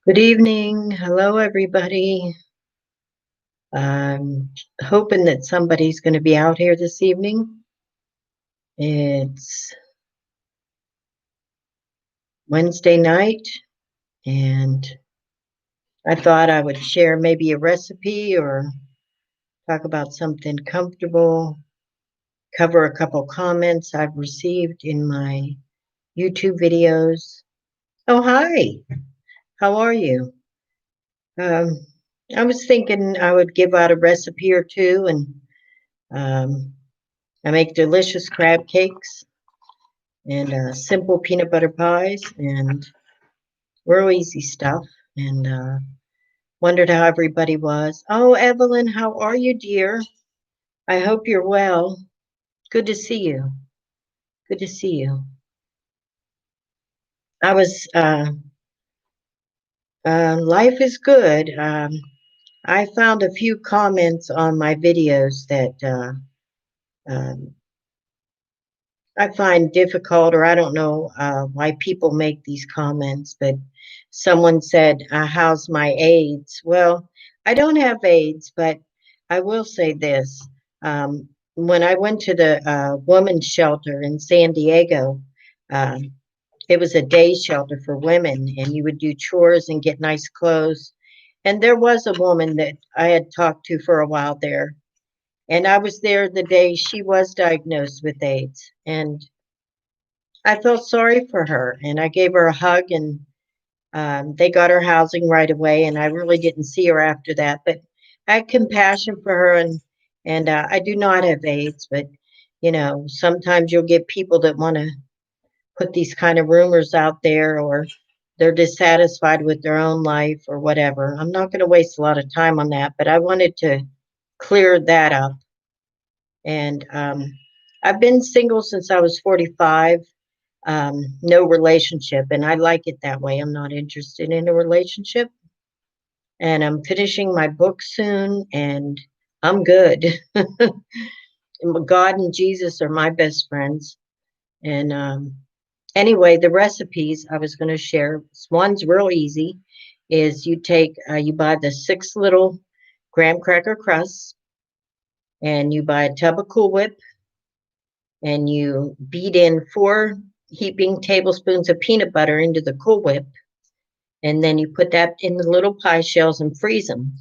Good evening. Hello, everybody. I'm hoping that somebody's going to be out here this evening. It's Wednesday night, and I thought I would share maybe a recipe or talk about something comfortable, cover a couple comments I've received in my YouTube videos. Oh, hi. How are you? Um, I was thinking I would give out a recipe or two, and um, I make delicious crab cakes and simple peanut butter pies and real easy stuff. And wondered how everybody was. Oh, Evelyn, how are you, dear? I hope you're well. Good to see you. Good to see you. I was, life is good. I found a few comments on my videos that um, I find difficult, or I don't know why people make these comments, but someone said, how's my AIDS? Well, I don't have AIDS, but I will say this. When I went to the women's shelter in San Diego, um, it was a day shelter for women, and you would do chores and get nice clothes. And there was a woman that I had talked to for a while there, and I was there the day she was diagnosed with AIDS. And I felt sorry for her and I gave her a hug and they got her housing right away. And I really didn't see her after that, but I had compassion for her and I do not have AIDS, but sometimes you'll get people that want to put these kind of rumors out there or they're dissatisfied with their own life or whatever. I'm not going to waste a lot of time on that, but I wanted to clear that up. And I've been single since I was 45. No relationship, and I like it that way. I'm not interested in a relationship, and I'm finishing my book soon, and I'm good. God and Jesus are my best friends. And anyway, the recipes I was going to share, one's real easy, is you buy the 6 little graham cracker crusts, and you buy a tub of Cool Whip, and you beat in 4 heaping tablespoons of peanut butter into the Cool Whip. And then you put that in the little pie shells and freeze them.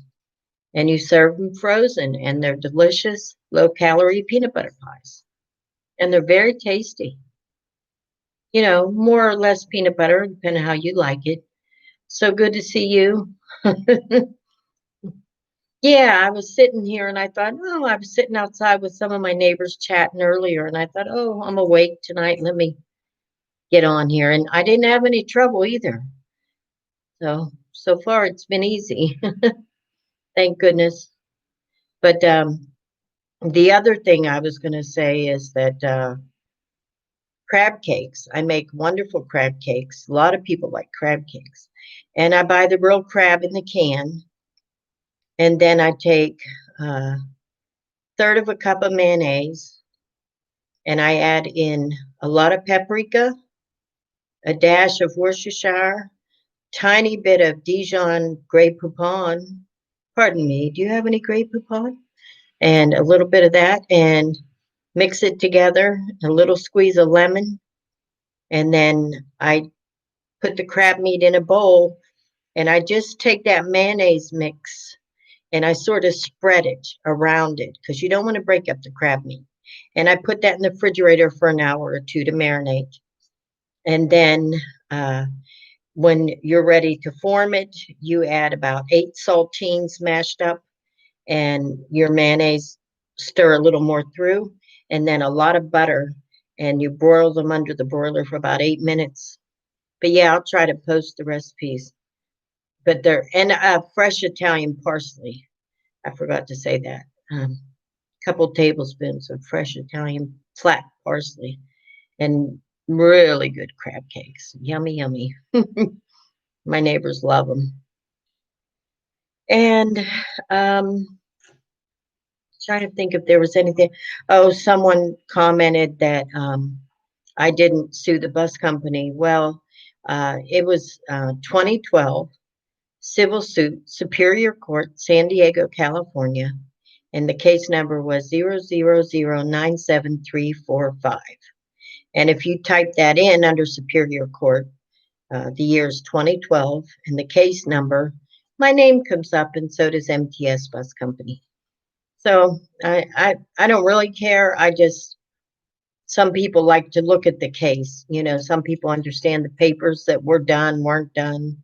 And you serve them frozen, and they're delicious, low calorie peanut butter pies. And they're very tasty. More or less peanut butter, depending on how you like it. So good to see you. Yeah, I was sitting here and I thought, oh, I was sitting outside with some of my neighbors chatting earlier, and I thought, oh, I'm awake tonight. Let me get on here. And I didn't have any trouble either. So far it's been easy. Thank goodness. But the other thing I was going to say is that crab cakes, I make wonderful crab cakes. A lot of people like crab cakes. And I buy the real crab in the can. And then I take a third of a cup of mayonnaise. And I add in a lot of paprika, a dash of Worcestershire, tiny bit of Dijon Grey Poupon. Pardon me, do you have any Grey Poupon? And a little bit of that. And mix it together, a little squeeze of lemon, and then I put the crab meat in a bowl, and I just take that mayonnaise mix and I sort of spread it around it because you don't want to break up the crab meat. And I put that in the refrigerator for an hour or two to marinate. And then uh, when you're ready to form it, you add about 8 saltines mashed up and your mayonnaise, stir a little more through, and then a lot of butter, and you broil them under the broiler for about 8 minutes. But yeah, I'll try to post the recipes. But they're and fresh Italian parsley. I forgot to say that. Couple tablespoons of fresh Italian flat parsley, and really good crab cakes. Yummy, yummy. My neighbors love them. And trying to think if there was anything. Oh, someone commented that I didn't sue the bus company. Well, it was 2012, civil suit, Superior Court, San Diego, California, and the case number was 000973345. And if you type that in under Superior Court, the year is 2012, and the case number, my name comes up, and so does MTS Bus Company. So I don't really care. Some people like to look at the case. Some people understand the papers that were done, weren't done.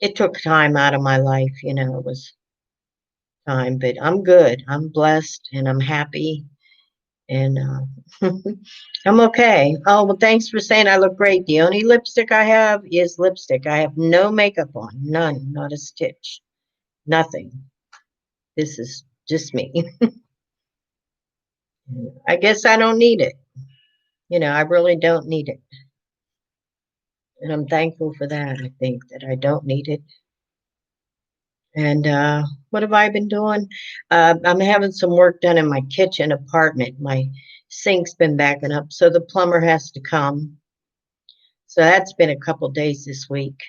It took time out of my life, it was time, but I'm good. I'm blessed and I'm happy and I'm okay. Oh, well, thanks for saying I look great. The only lipstick I have is lipstick. I have no makeup on, none, not a stitch, nothing. This is just me. I guess I don't need it. I really don't need it. And I'm thankful for that. I think that I don't need it. And what have I been doing? I'm having some work done in my kitchen apartment. My sink's been backing up, so the plumber has to come. So that's been a couple days this week.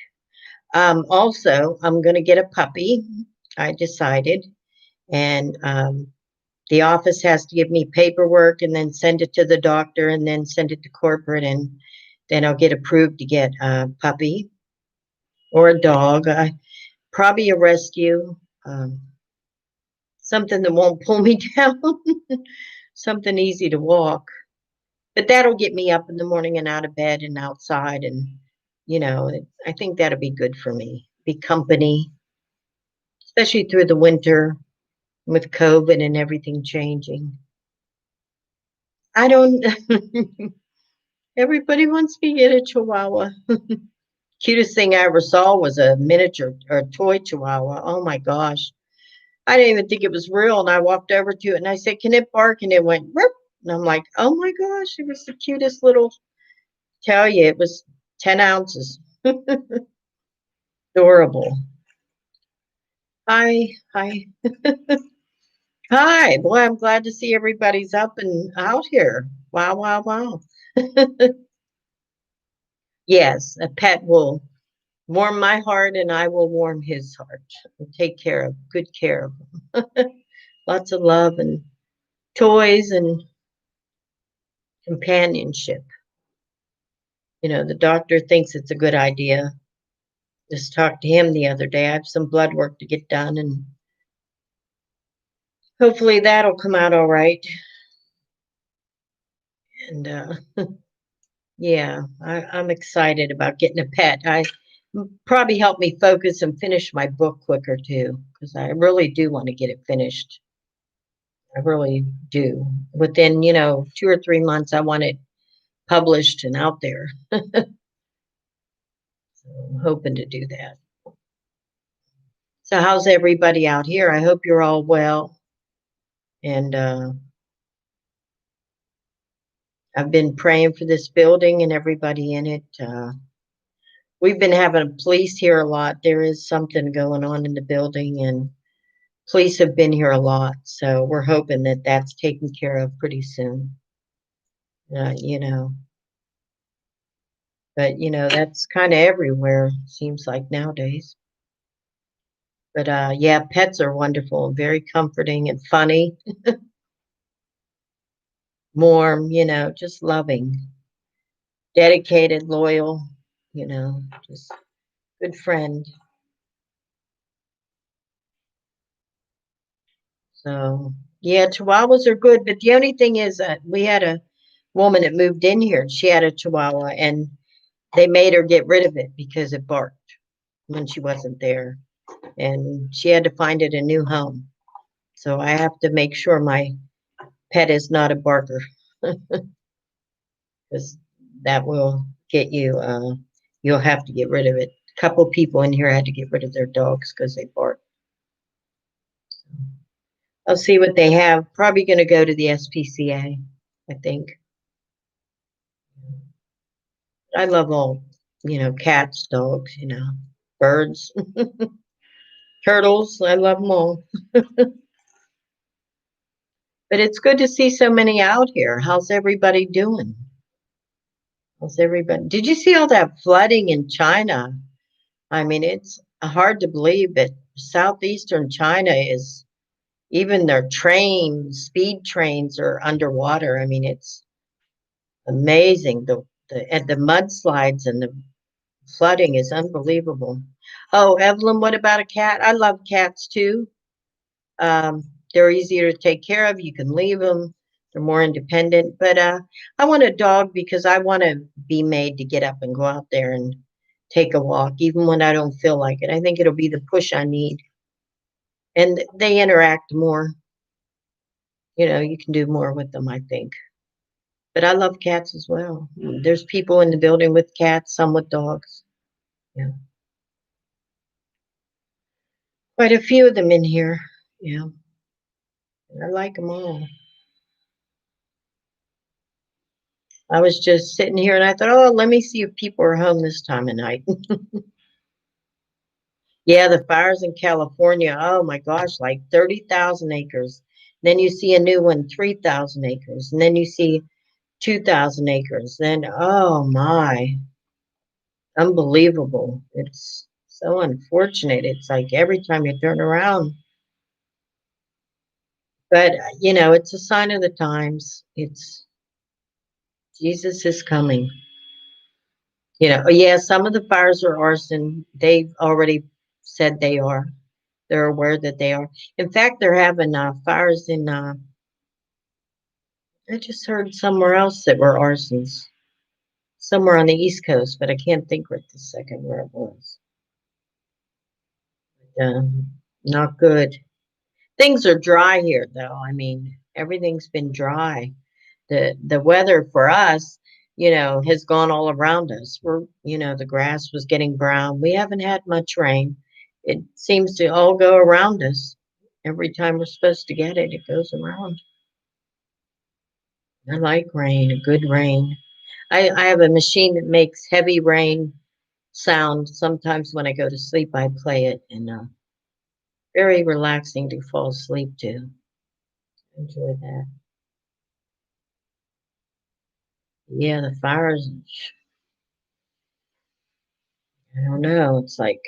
Also, I'm going to get a puppy. I decided. And the office has to give me paperwork and then send it to the doctor and then send it to corporate. And then I'll get approved to get a puppy or a dog. Probably a rescue. Something that won't pull me down, something easy to walk. But that'll get me up in the morning and out of bed and outside. And, I think that'll be good for me. Be company, especially through the winter with COVID and everything changing. I don't, everybody wants me to get a chihuahua. Cutest thing I ever saw was a miniature or toy chihuahua. Oh my gosh. I didn't even think it was real. And I walked over to it and I said, "Can it bark?" And it went, "Rip." And I'm like, "Oh my gosh, it was the cutest little," tell you, it was 10 ounces. Adorable. Hi, hi, hi. Boy, I'm glad to see everybody's up and out here. Wow, wow, wow. Yes, a pet will warm my heart and I will warm his heart. And take good care of him. Lots of love and toys and companionship. The doctor thinks it's a good idea. Just talked to him the other day. I have some blood work to get done, and hopefully that'll come out all right. And yeah, I'm excited about getting a pet. I probably help me focus and finish my book quicker too, because I really do want to get it finished. I really do. Within 2 or 3 months, I want it published and out there. So I'm hoping to do that. So how's everybody out here? I hope you're all well. And I've been praying for this building and everybody in it. We've been having police here a lot. There is something going on in the building, and police have been here a lot. So we're hoping that that's taken care of pretty soon. You know, but that's kind of everywhere, seems like nowadays. But yeah, pets are wonderful and very comforting and funny, warm, just loving, dedicated, loyal, just good friend. So yeah, Chihuahuas are good, but the only thing is that we had a woman that moved in here. She had a Chihuahua, and they made her get rid of it because it barked when she wasn't there, and she had to find it a new home. So I have to make sure my pet is not a barker, because that will get you. You'll have to get rid of it. A couple people in here had to get rid of their dogs because they bark. I'll see what they have. Probably going to go to the SPCA, I think. I love all, cats, dogs, birds, turtles. I love them all. But it's good to see so many out here. How's everybody doing? How's everybody? Did you see all that flooding in China? I mean, it's hard to believe that southeastern China is even their speed trains are underwater. I mean, it's amazing. The mudslides and the flooding is unbelievable. Oh, Evelyn, what about a cat? I love cats too. Um, they're easier to take care of. You can leave them. They're more independent. But I want a dog because I want to be made to get up and go out there and take a walk, even when I don't feel like it. I think it'll be the push I need. And they interact more. You know, you can do more with them, I think. But I love cats as well. There's people in the building with cats, some with dogs. Yeah, quite a few of them in here. Yeah, I like them all. I was just sitting here and I thought, oh, let me see if people are home this time of night. Yeah, the fires in California. Oh my gosh, like 30,000 acres. Then you see a new one, 3,000 acres. And then you see 2,000 acres. Then, oh my, unbelievable. It's so unfortunate. It's like every time you turn around. But, it's a sign of the times. It's Jesus is coming. Yeah, some of the fires are arson. They've already said they are. They're aware that they are. In fact, they're having fires in, I just heard somewhere else that were arsons, somewhere on the East Coast, but I can't think right this second where it was. Not good. Things are dry here, though. I mean, everything's been dry. The weather for us, has gone all around us. The grass was getting brown. We haven't had much rain. It seems to all go around us. Every time we're supposed to get it, it goes around. I like rain, a good rain. I have a machine that makes heavy rain sound. Sometimes when I go to sleep, I play it, and very relaxing to fall asleep to. Enjoy that. Yeah, the fires. I don't know. It's like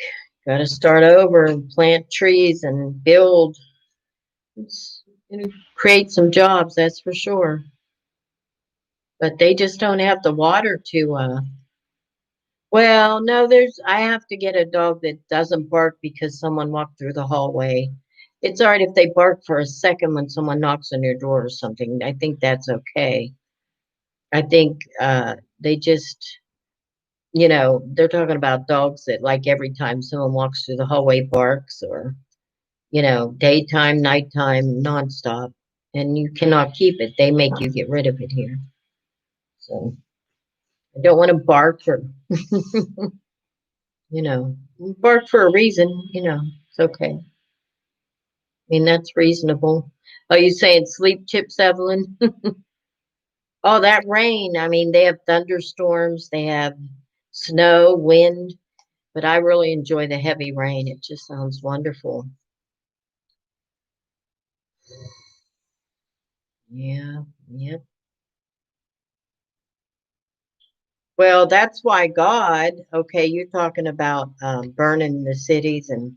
got to start over and plant trees and build. It's gonna create some jobs, that's for sure. But they just don't have the water to. Well, no, I have to get a dog that doesn't bark because someone walked through the hallway. It's all right if they bark for a second when someone knocks on your door or something. I think that's okay. I think they just, they're talking about dogs that like every time someone walks through the hallway barks or, daytime, nighttime, nonstop. And you cannot keep it. They make you get rid of it here. So I don't want to bark for, bark for a reason, it's okay. I mean, that's reasonable. Are you saying sleep tips, Evelyn? Oh, that rain. I mean, they have thunderstorms, they have snow, wind, but I really enjoy the heavy rain. It just sounds wonderful. Yeah, yeah. Well, that's why God, okay, you're talking about burning the cities and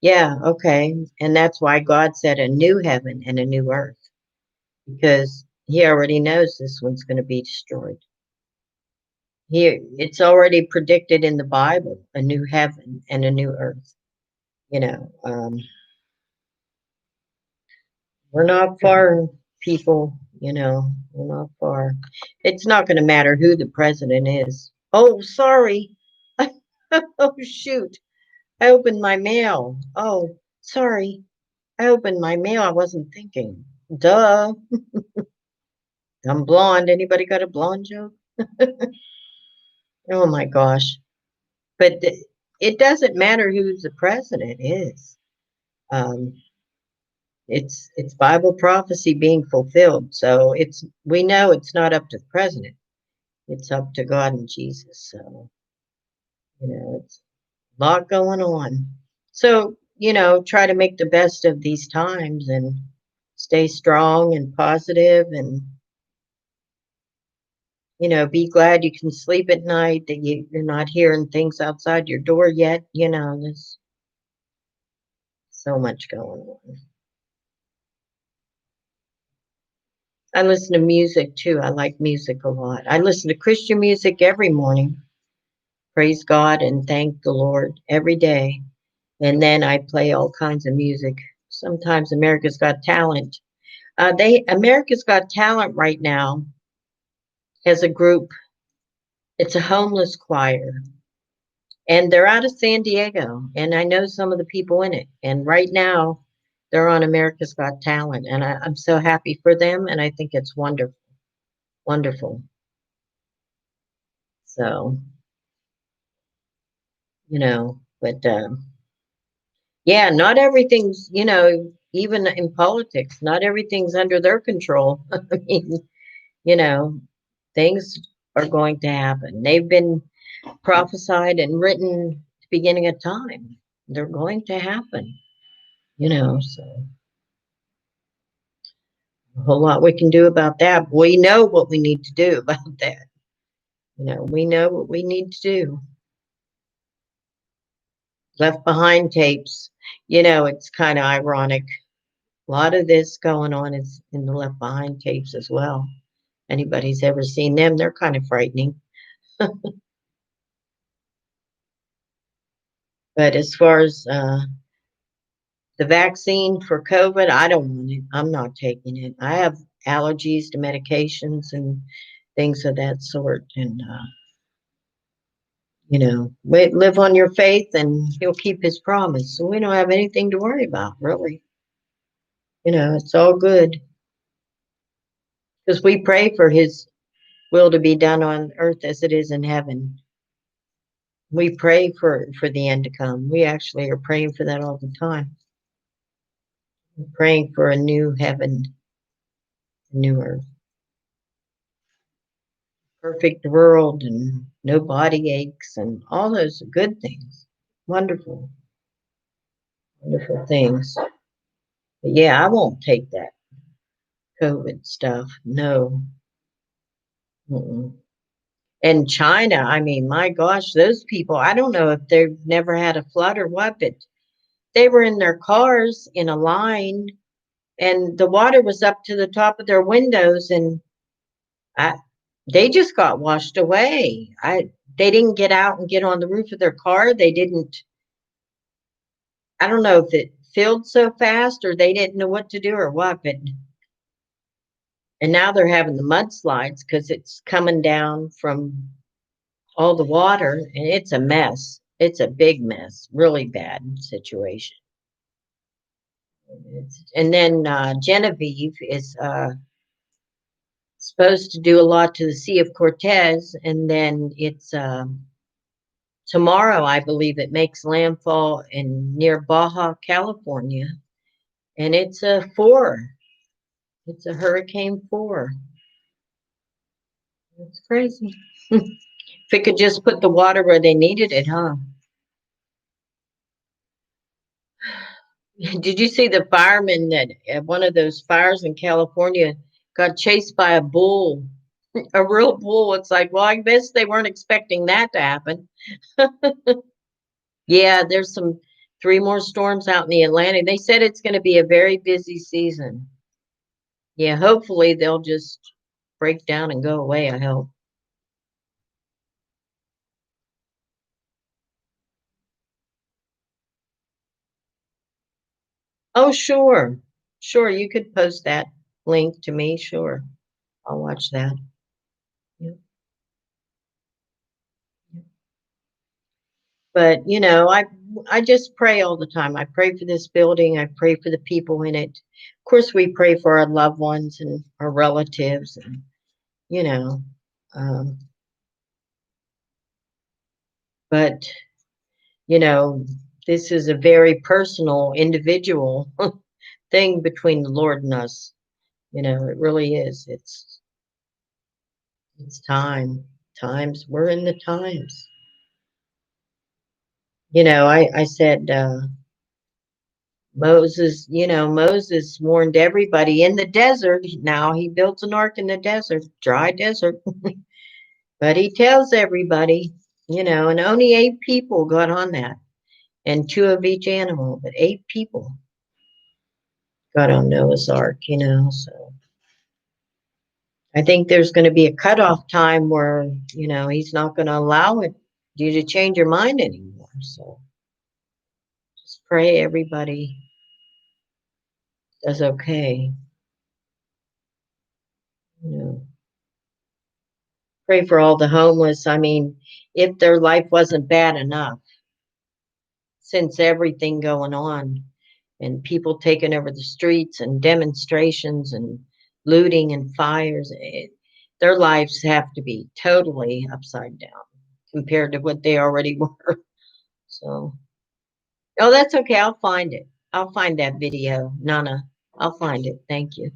yeah, okay. And that's why God said a new heaven and a new earth because he already knows this one's going to be destroyed. It's already predicted in the Bible, a new heaven and a new earth. You know, um, we're not far, people, we're not far. It's not going to matter who the president is. Oh, sorry. Oh, shoot. I opened my mail. Oh, sorry. I opened my mail. I wasn't thinking. Duh. I'm blonde. Anybody got a blonde joke? Oh my gosh. But it doesn't matter who the president is. Um, it's Bible prophecy being fulfilled. So we know it's not up to the president. It's up to God and Jesus. So, it's a lot going on. So, try to make the best of these times and stay strong and positive and Be glad you can sleep at night, that you're not hearing things outside your door yet. There's so much going on. I listen to music too. I like music a lot. I listen to Christian music every morning. Praise God and thank the Lord every day. And then I play all kinds of music. Sometimes America's Got Talent. They America's Got Talent right now has a group. It's a homeless choir, and they're out of San Diego. And I know some of the people in it. And right now, they're on America's Got Talent, and I'm so happy for them. And I think it's wonderful, wonderful. So but yeah, not everything's even in politics, not everything's under their control. I mean, you know, things are going to happen. They've been prophesied and written at the beginning of time. They're going to happen. So a whole lot we can do about that. We know what we need to do about that. We know what we need to do. Left behind tapes, it's kind of ironic. A lot of this going on is in the left behind tapes as well. Anybody's ever seen them, they're kind of frightening. But as far as the vaccine for COVID, I don't want it. I'm not taking it. I have allergies to medications and things of that sort. And, live on your faith and he'll keep his promise. So we don't have anything to worry about, really. It's all good because we pray for his will to be done on earth as it is in heaven. We pray for the end to come. We actually are praying for that all the time. We're praying for a new heaven, a new earth, perfect world, and no body aches, and all those good things. Wonderful, wonderful things. But yeah, I won't take that COVID stuff. No. Mm-mm. And China, I mean, my gosh, those people, I don't know if they've never had a flood or what, but they were in their cars in a line and the water was up to the top of their windows and I, they just got washed away. They didn't get out and get on the roof of their car. They didn't. I don't know if it filled so fast or they didn't know what to do or what. But and now they're having the mudslides because it's coming down from all the water and it's a mess. It's a big mess, really bad situation. And then Genevieve is supposed to do a lot to the Sea of Cortez, and then it's tomorrow, I believe, it makes landfall in near Baja, California, and it's a 4. It's a Hurricane 4. It's crazy. If it could just put the water where they needed it, huh? Did you see the fireman that at one of those fires in California got chased by a bull? A real bull. It's like, well, I guess they weren't expecting that to happen. Yeah, there's some 3 more storms out in the Atlantic. They said it's going to be a very busy season. Yeah, hopefully they'll just break down and go away, I hope. Oh, sure. Sure, you could post that link to me. Sure. I'll watch that. Yeah. But, I just pray all the time. I pray for this building. I pray for the people in it. Of course, we pray for our loved ones and our relatives and, you know, um, but, you know, this is a very personal, individual thing between the Lord and us. It really is. It's time. Times. We're in the times. I said, Moses warned everybody in the desert. Now he built an ark in the desert, dry desert. But he tells everybody, and only 8 people got on that, and 2 of each animal, but 8 people got on Noah's Ark. So I think there's going to be a cutoff time where, he's not going to allow you to change your mind anymore. So just pray everybody does okay. You know, pray for all the homeless. I mean, if their life wasn't bad enough, since everything going on and people taking over the streets and demonstrations and looting and fires, their lives have to be totally upside down compared to what they already were. So, oh, that's okay. I'll find it. I'll find that video, Nana. I'll find it. Thank you.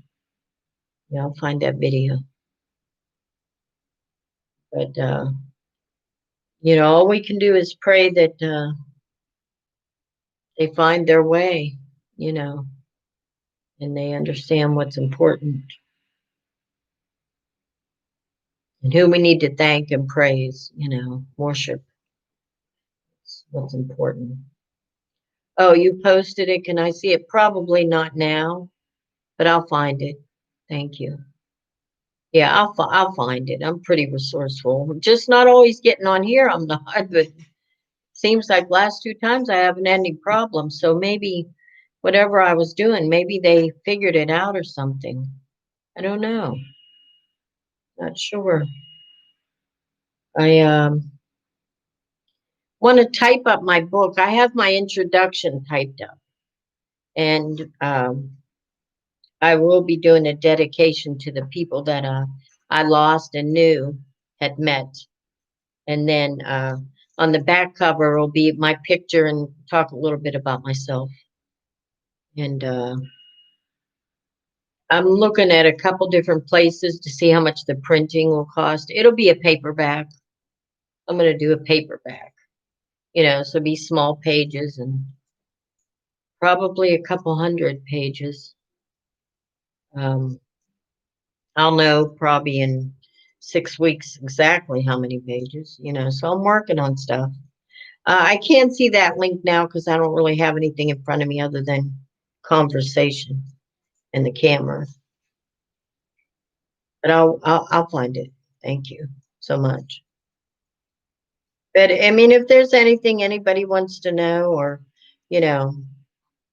Yeah, I'll find that video. But all we can do is pray that they find their way, you know, and they understand what's important and who we need to thank and praise, worship is what's important. Oh, you posted it. Can I see it? Probably not now, but I'll find it. Thank you. Yeah, I'll find it. I'm pretty resourceful. Just not always getting on here. I'm not, but seems like last 2 times I haven't had any problems. So maybe whatever I was doing, maybe they figured it out or something. I don't know. Not sure. I want to type up my book. I have my introduction typed up, and I will be doing a dedication to the people that I lost and knew had met. And then on the back cover will be my picture and talk a little bit about myself. And I'm looking at a couple different places to see how much the printing will cost. It'll be a paperback. I'm going to do a paperback, so be small pages and probably a couple hundred pages. I'll know probably in 6 weeks exactly how many pages, so I'm working on stuff. I can't see that link now because I don't really have anything in front of me other than conversation and the camera. But I'll find it. Thank you so much. But I mean, if there's anything anybody wants to know, or you know,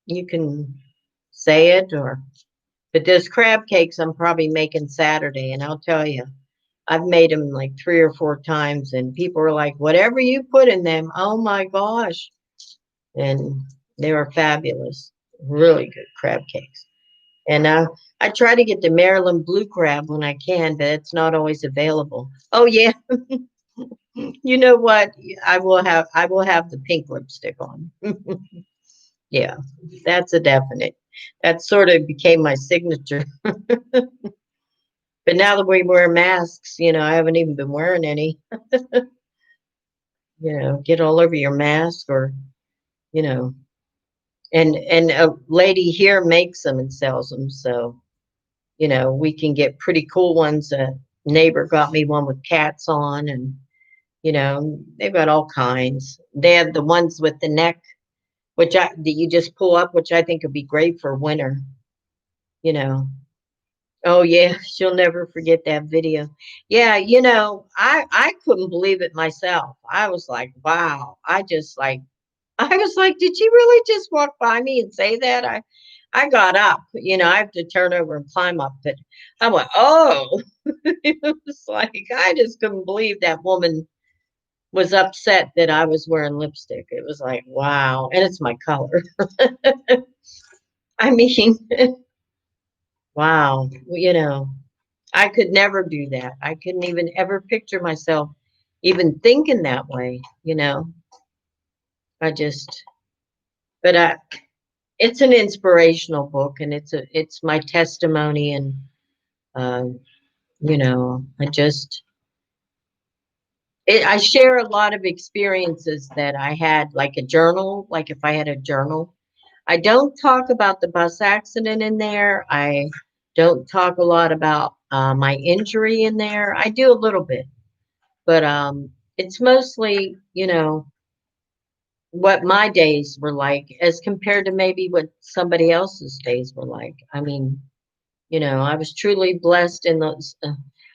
you can say it. But those crab cakes I'm probably making Saturday, and I'll tell you, I've made them like 3 or 4 times, and people are like, "Whatever you put in them, oh my gosh!" And they were fabulous, really good crab cakes. And I try to get the Maryland blue crab when I can, but it's not always available. Oh yeah, you know what? I will have the pink lipstick on. Yeah, that's a definite. That sort of became my signature. But now that we wear masks, I haven't even been wearing any. Get all over your mask, or you know, and a lady here makes them and sells them, so we can get pretty cool ones. A neighbor got me one with cats on, and they've got all kinds. They have the ones with the neck, that you just pull up, which I think would be great for winter. You know. Oh yeah, she'll never forget that video. Yeah, I couldn't believe it myself. I was like, wow. I was like, did she really just walk by me and say that? I got up, I have to turn over and climb up, but I went, oh, it was like, I just couldn't believe that woman was upset that I was wearing lipstick. It was like, wow. And it's my color. I mean, wow. I could never do that. I couldn't even ever picture myself even thinking that way. I just, but it's an inspirational book, and it's my testimony, and um, I share a lot of experiences that I had, like a journal, like if I had a journal. I don't talk about the bus accident in there. I don't talk a lot about my injury in there. I do a little bit, But it's mostly, what my days were like as compared to maybe what somebody else's days were like. I mean, I was truly blessed in those.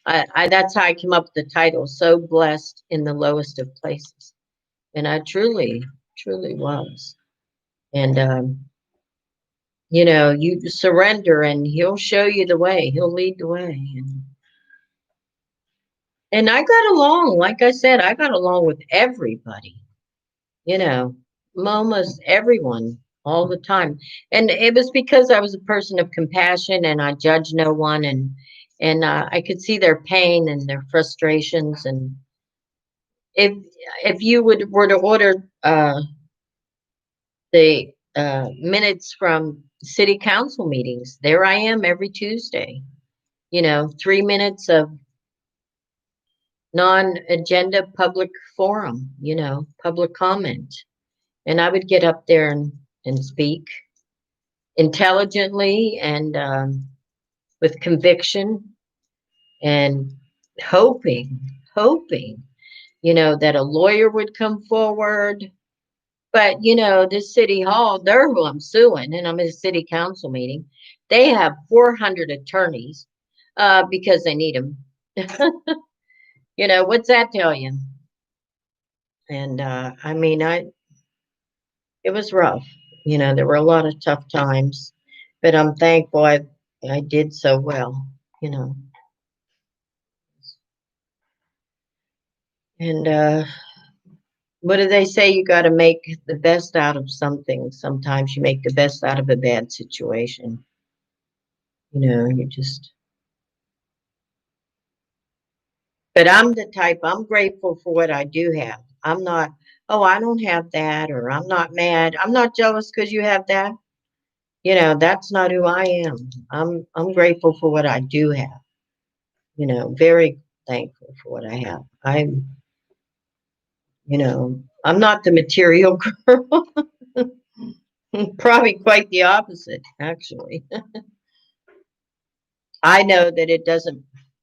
That's how I came up with the title, "So Blessed in the Lowest of Places," and I truly, truly was. And you surrender, and He'll show you the way. He'll lead the way, and I got along. Like I said, I got along with everybody. You know, almost everyone all the time. And it was because I was a person of compassion and I judge no one, and I could see their pain and their frustrations. And if you were to order the minutes from city council meetings, there I am every Tuesday. 3 minutes of non-agenda public forum, public comment. And I would get up there and speak intelligently and with conviction and hoping, hoping, that a lawyer would come forward. But, this city hall, they're who I'm suing, and I'm at a city council meeting. They have 400 attorneys because they need them. What's that tell you? And I mean, it was rough. There were a lot of tough times, but I'm thankful I did so well, you know. And what do they say? You got to make the best out of something. Sometimes you make the best out of a bad situation. You just, but I'm the type, I'm grateful for what I do have. I'm not, oh, I don't have that, or I'm not mad. I'm not jealous because you have that. That's not who I am. I'm grateful for what I do have. Very thankful for what I have. I'm not the material girl. Probably quite the opposite, actually. I know that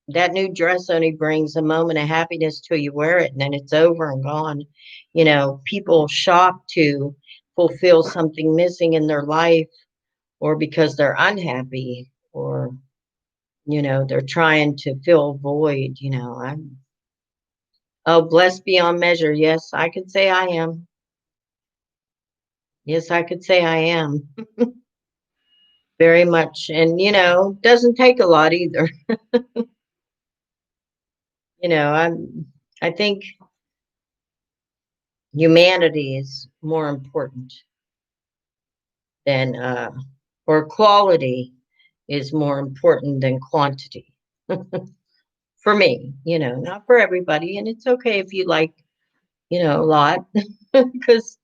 that new dress only brings a moment of happiness till you wear it and then it's over and gone. People shop to fulfill something missing in their life or because they're unhappy or, they're trying to fill a void. Oh, blessed beyond measure. Yes, I could say I am. Yes, I could say I am very much. And, doesn't take a lot either. I think humanity is more important than, or quality is more important than quantity for me, not for everybody. And it's okay if you like, a lot, because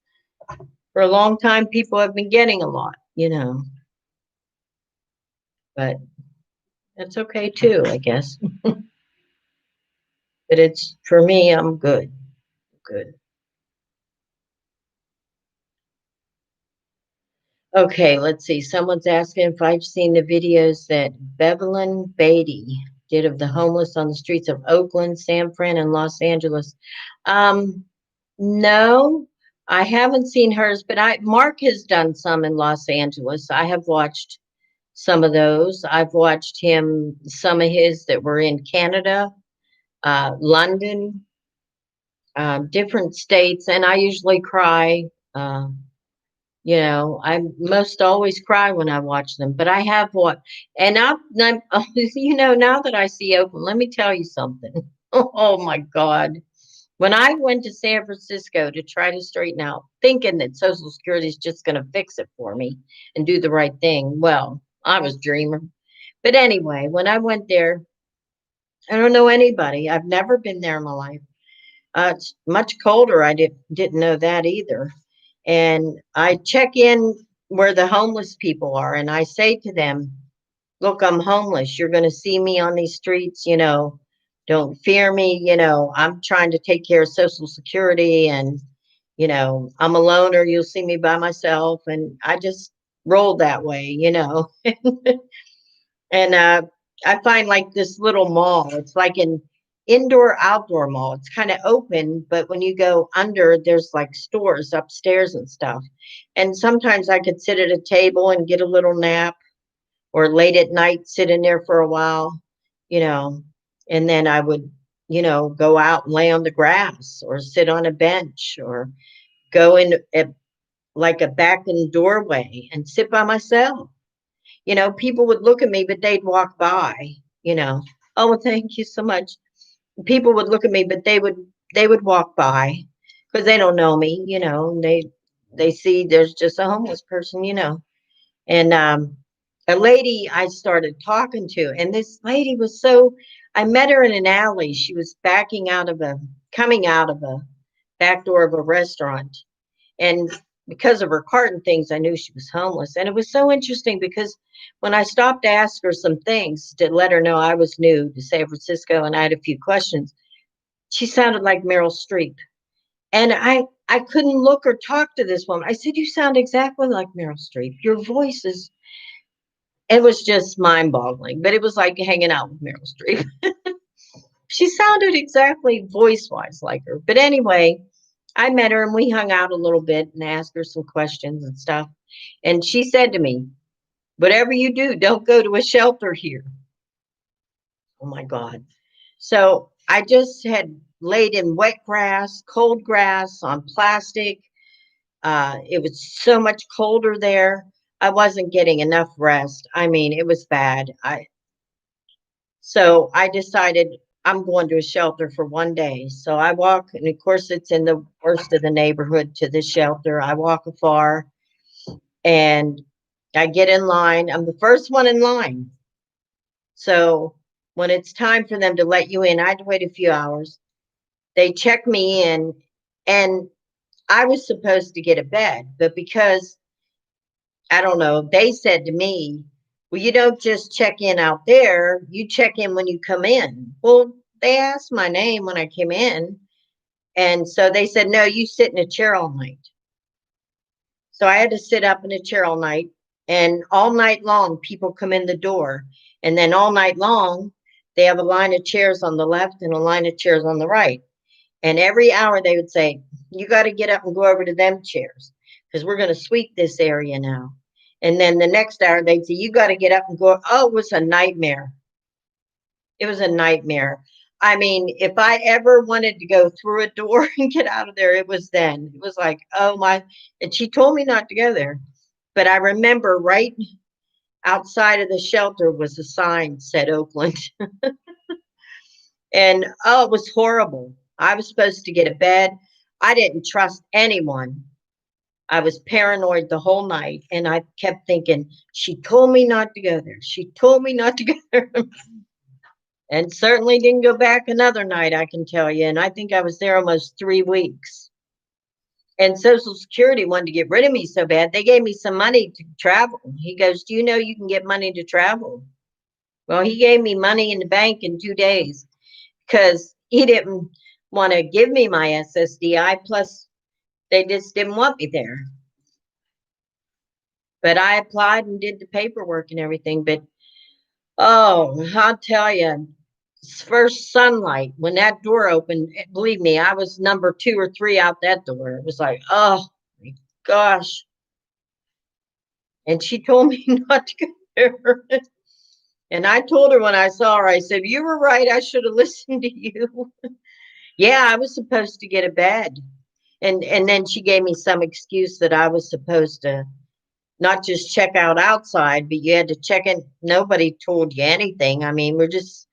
for a long time, people have been getting a lot, but that's okay too, I guess. But it's for me, I'm good. Good. Okay, let's see. Someone's asking if I've seen the videos that Bevelyn Beatty did of the homeless on the streets of Oakland, San Fran, and Los Angeles. Um, no, I haven't seen hers, but Mark has done some in Los Angeles. I have watched some of those. I've watched some of his that were in Canada, London, different states, and I usually cry. Uh, I most always cry when I watch them, but I have what, and I'm now that I see Oakland, let me tell you something. Oh my God. When I went to San Francisco to try to straighten out, thinking that Social Security is just going to fix it for me and do the right thing, well, I was dreamer. But anyway, when I went there, I don't know anybody. I've never been there in my life. It's much colder. I didn't know that either. And I check in where the homeless people are, and I say to them, "Look, I'm homeless. You're going to see me on these streets. Don't fear me. I'm trying to take care of Social Security, and I'm a loner. You'll see me by myself." And I just roll that way. And I find like this little mall. It's like in indoor outdoor mall. It's kind of open, but when you go under, there's like stores upstairs and stuff. And sometimes I could sit at a table and get a little nap, or late at night sit in there for a while, you know, and then I would, go out and lay on the grass or sit on a bench or go in at like a back in doorway and sit by myself. People would look at me, but they'd walk by, you know. Oh, well, thank you so much. People would look at me, but they would walk by because they don't know me, they see there's just a homeless person. And a lady I started talking to, and this lady was so, I met her in an alley. She was coming out of a back door of a restaurant. And because of her cart and things, I knew she was homeless. And it was so interesting because when I stopped to ask her some things to let her know I was new to San Francisco and I had a few questions, she sounded like Meryl Streep. And I couldn't look or talk to this woman. I said, "You sound exactly like Meryl Streep. Your voice is," it was just mind boggling, but it was like hanging out with Meryl Streep. She sounded exactly voice wise like her. But anyway, I met her and we hung out a little bit and asked her some questions and stuff. And she said to me, "Whatever you do, don't go to a shelter here." Oh my God. So I just had laid in wet grass, cold grass on plastic. It was so much colder there. I wasn't getting enough rest. I mean, it was bad. So I decided I'm going to a shelter for one day. So I walk, and of course, it's in the worst of the neighborhood to the shelter. I walk afar and I get in line. I'm the first one in line. So when it's time for them to let you in, I had to wait a few hours. They check me in, and I was supposed to get a bed, but because I don't know, they said to me, "Well, you don't just check in out there, you check in when you come in." Well, they asked my name when I came in. And so they said, "No, you sit in a chair all night." So I had to sit up in a chair all night. And all night long, people come in the door. And then all night long, they have a line of chairs on the left and a line of chairs on the right. And every hour they would say, "You got to get up and go over to them chairs because we're going to sweep this area now." And then the next hour they'd say, "You got to get up and go." Oh, it was a nightmare. It was a nightmare. I mean, if I ever wanted to go through a door and get out of there, it was then. It was like, oh my. And she told me not to go there. But I remember right outside of the shelter was a sign said Oakland. And oh, it was horrible. I was supposed to get a bed. I didn't trust anyone. I was paranoid the whole night. And I kept thinking, she told me not to go there. She told me not to go there. And certainly didn't go back another night, I can tell you. And I think I was there almost 3 weeks. And Social Security wanted to get rid of me so bad, they gave me some money to travel. He goes, "Do you know you can get money to travel?" Well, he gave me money in the bank in 2 days because he didn't want to give me my SSDI. Plus, they just didn't want me there. But I applied and did the paperwork and everything. But oh, I'll tell you, first sunlight when that door opened, believe me, I was number 2 or 3 out that door. It was like, oh my gosh. And she told me not to go there. And I told her when I saw her, I said, "You were right, I should have listened to you." Yeah, I was supposed to get a bed. And then she gave me some excuse that I was supposed to not just check out outside, but you had to check in. Nobody told you anything. I mean, we're just,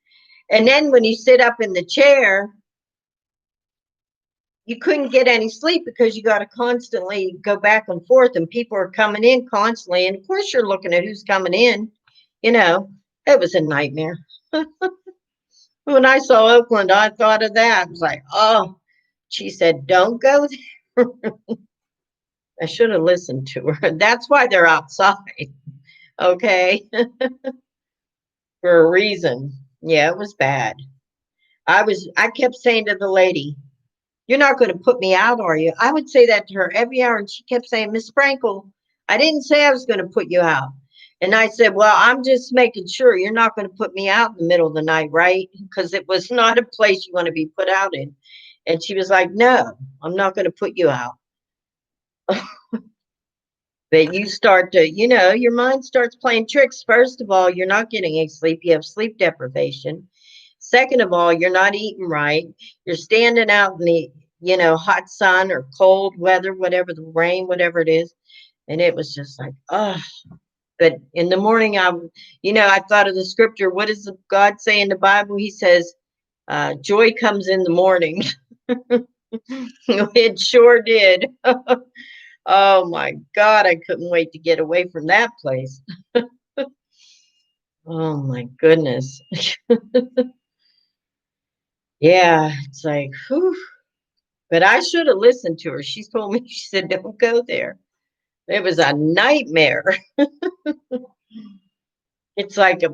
and then when you sit up in the chair, you couldn't get any sleep because you got to constantly go back and forth and people are coming in constantly. And of course, you're looking at who's coming in. You know, it was a nightmare. When I saw Oakland, I thought of that. I was like, oh, she said, "Don't go there." I should have listened to her. That's why they're outside. Okay. For a reason. Yeah, it was bad. I kept saying to the lady, "You're not going to put me out, are you?" I would say that to her every hour, and she kept saying, "Miss Sprankle, I didn't say I was going to put you out." And I said, well, I'm just making sure you're not going to put me out in the middle of the night, right? Because it was not a place you want to be put out in. And she was like, no, I'm not going to put you out. But you start to, your mind starts playing tricks. First of all, you're not getting any sleep. You have sleep deprivation. Second of all, you're not eating right. You're standing out in the, hot sun or cold weather, whatever, the rain, whatever it is. And it was just like, oh. But in the morning, I thought of the scripture. What does God say in the Bible? He says, joy comes in the morning. It sure did. Oh my God, I couldn't wait to get away from that place. Oh my goodness. Yeah, it's like, whew. But I should have listened to her. She told me, she said, don't go there. It was a nightmare. It's like, I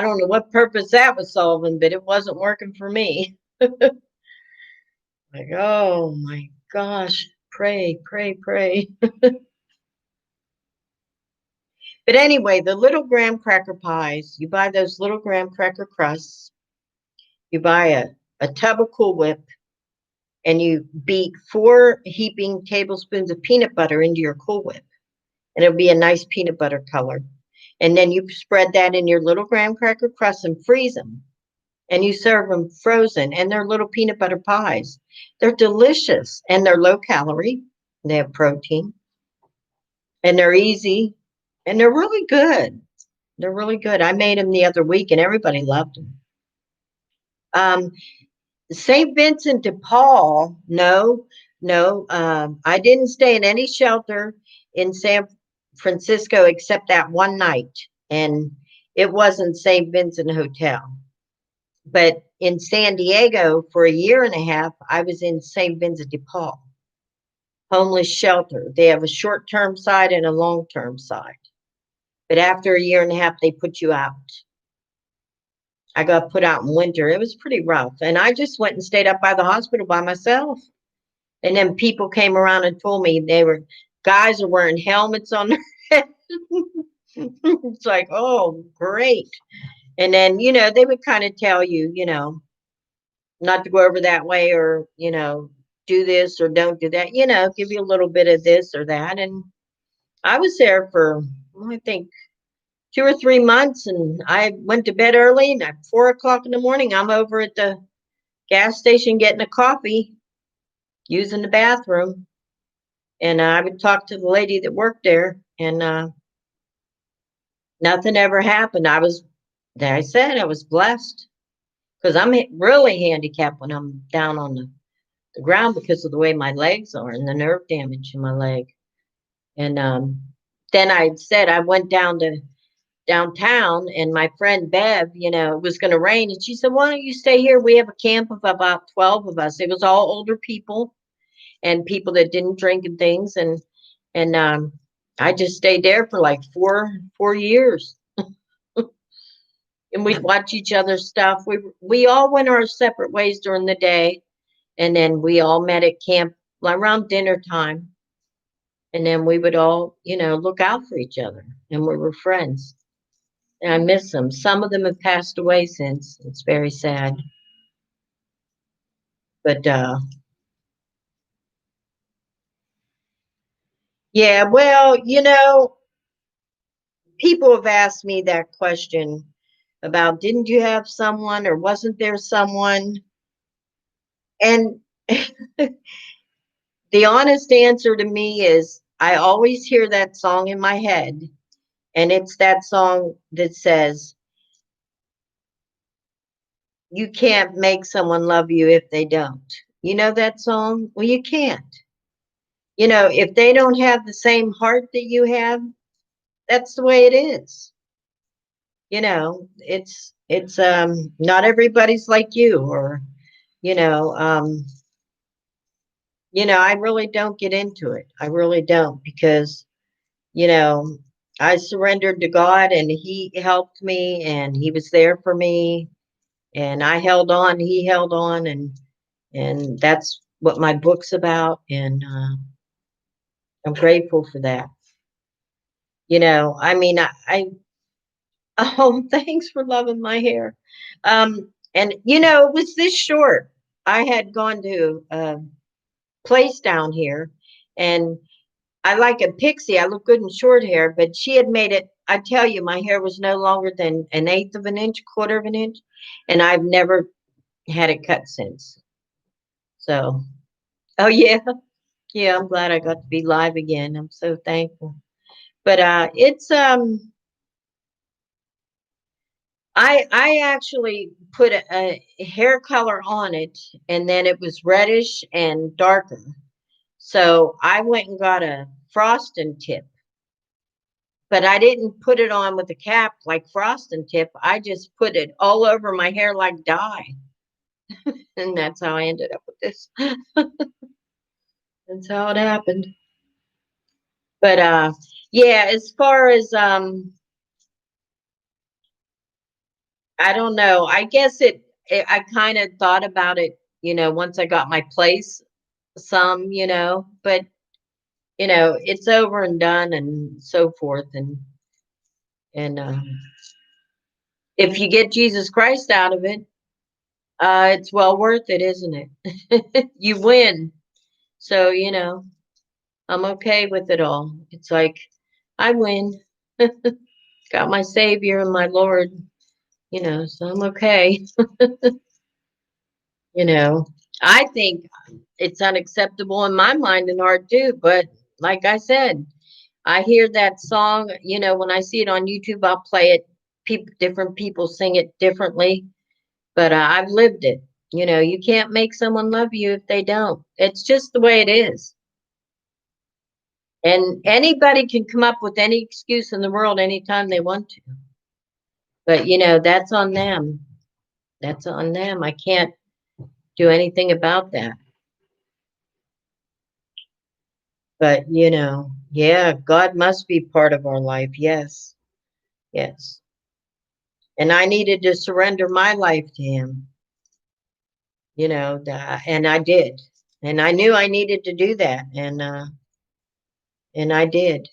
don't know what purpose that was solving, but it wasn't working for me. Like, oh my gosh, pray, pray, pray. But anyway, the little graham cracker pies, you buy those little graham cracker crusts, you buy a tub of Cool Whip, and you beat 4 heaping tablespoons of peanut butter into your Cool Whip. And it'll be a nice peanut butter color. And then you spread that in your little graham cracker crust and freeze them. And you serve them frozen, and they're little peanut butter pies. They're delicious, and they're low calorie. They have protein, and they're easy, and they're really good. They're really good. I made them the other week, and everybody loved them. Um, St. Vincent de Paul, no, no. I didn't stay in any shelter in San Francisco except that one night, and it wasn't St. Vincent Hotel. But in San Diego for a year and a half, I was in St. Vincent de Paul, homeless shelter. They have a short-term side and a long-term side. But after a year and a half, they put you out. I got put out in winter. It was pretty rough. And I just went and stayed up by the hospital by myself. And then people came around and told me guys are wearing helmets on their head. It's like, oh, great. And then, they would kind of tell you, not to go over that way or, do this or don't do that, give you a little bit of this or that. And I was there for, I think, 2 or 3 months, and I went to bed early, and at 4 o'clock in the morning, I'm over at the gas station getting a coffee, using the bathroom. And I would talk to the lady that worked there, and nothing ever happened. I said, I was blessed because I'm really handicapped when I'm down on the ground because of the way my legs are and the nerve damage in my leg. And then I said I went down to downtown, and my friend Bev, it was going to rain, and she said, why don't you stay here? We have a camp of about 12 of us. It was all older people and people that didn't drink and things. And I just stayed there for like four years. And we'd watch each other's stuff. We all went our separate ways during the day, and then we all met at camp around dinner time. And then we would all, look out for each other, and we were friends. And I miss them. Some of them have passed away since. It's very sad. But yeah, well, people have asked me that question about didn't you have someone or wasn't there someone? And the honest answer to me is I always hear that song in my head. And it's that song that says, you can't make someone love you if they don't. You know that song? Well, you can't. If they don't have the same heart that you have, that's the way it is. It's not everybody's like you, or you know, um, I really don't get into it. I really don't, because, you know, I surrendered to God, and he helped me, and he was there for me, and I held on, he held on, and that's what my book's about, and I'm grateful for that. I mean, oh, thanks for loving my hair. And it was this short. I had gone to a place down here, and I like a pixie. I look good in short hair, but she had made it. I tell you, my hair was no longer than an eighth of an inch, quarter of an inch, and I've never had it cut since. So, oh yeah, yeah. I'm glad I got to be live again. I'm so thankful. But it's I actually put a hair color on it, and then it was reddish and darker. So I went and got a frosting tip, but I didn't put it on with a cap like frosting tip. I just put it all over my hair like dye, and that's how I ended up with this. That's how it happened. But yeah, as far as I don't know. I guess I kind of thought about it, once I got my place some, but it's over and done and so forth. And if you get Jesus Christ out of it, it's well worth it, isn't it? You win. So, I'm okay with it all. It's like I win. Got my Savior and my Lord, so I'm okay. You know, I think it's unacceptable in my mind and heart too. But like I said, I hear that song, when I see it on YouTube, I'll play it. Different people sing it differently, but I've lived it. You can't make someone love you if they don't. It's just the way it is. And anybody can come up with any excuse in the world anytime they want to. But, that's on them. That's on them. I can't do anything about that. But, yeah, God must be part of our life. Yes. Yes. And I needed to surrender my life to Him, and I did. And I knew I needed to do that. And I did.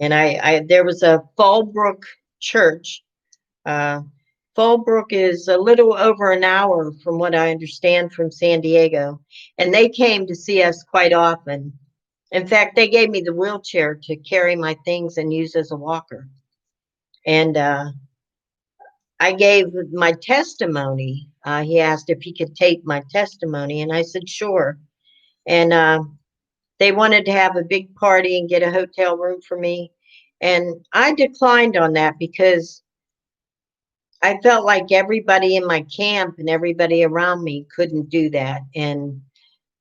And there was a Fallbrook church. Uh, Fallbrook is a little over an hour from what I understand from San Diego. And they came to see us quite often. In fact, they gave me the wheelchair to carry my things and use as a walker. And I gave my testimony. He asked if he could tape my testimony, and I said, sure. And they wanted to have a big party and get a hotel room for me. And I declined on that because I felt like everybody in my camp and everybody around me couldn't do that. And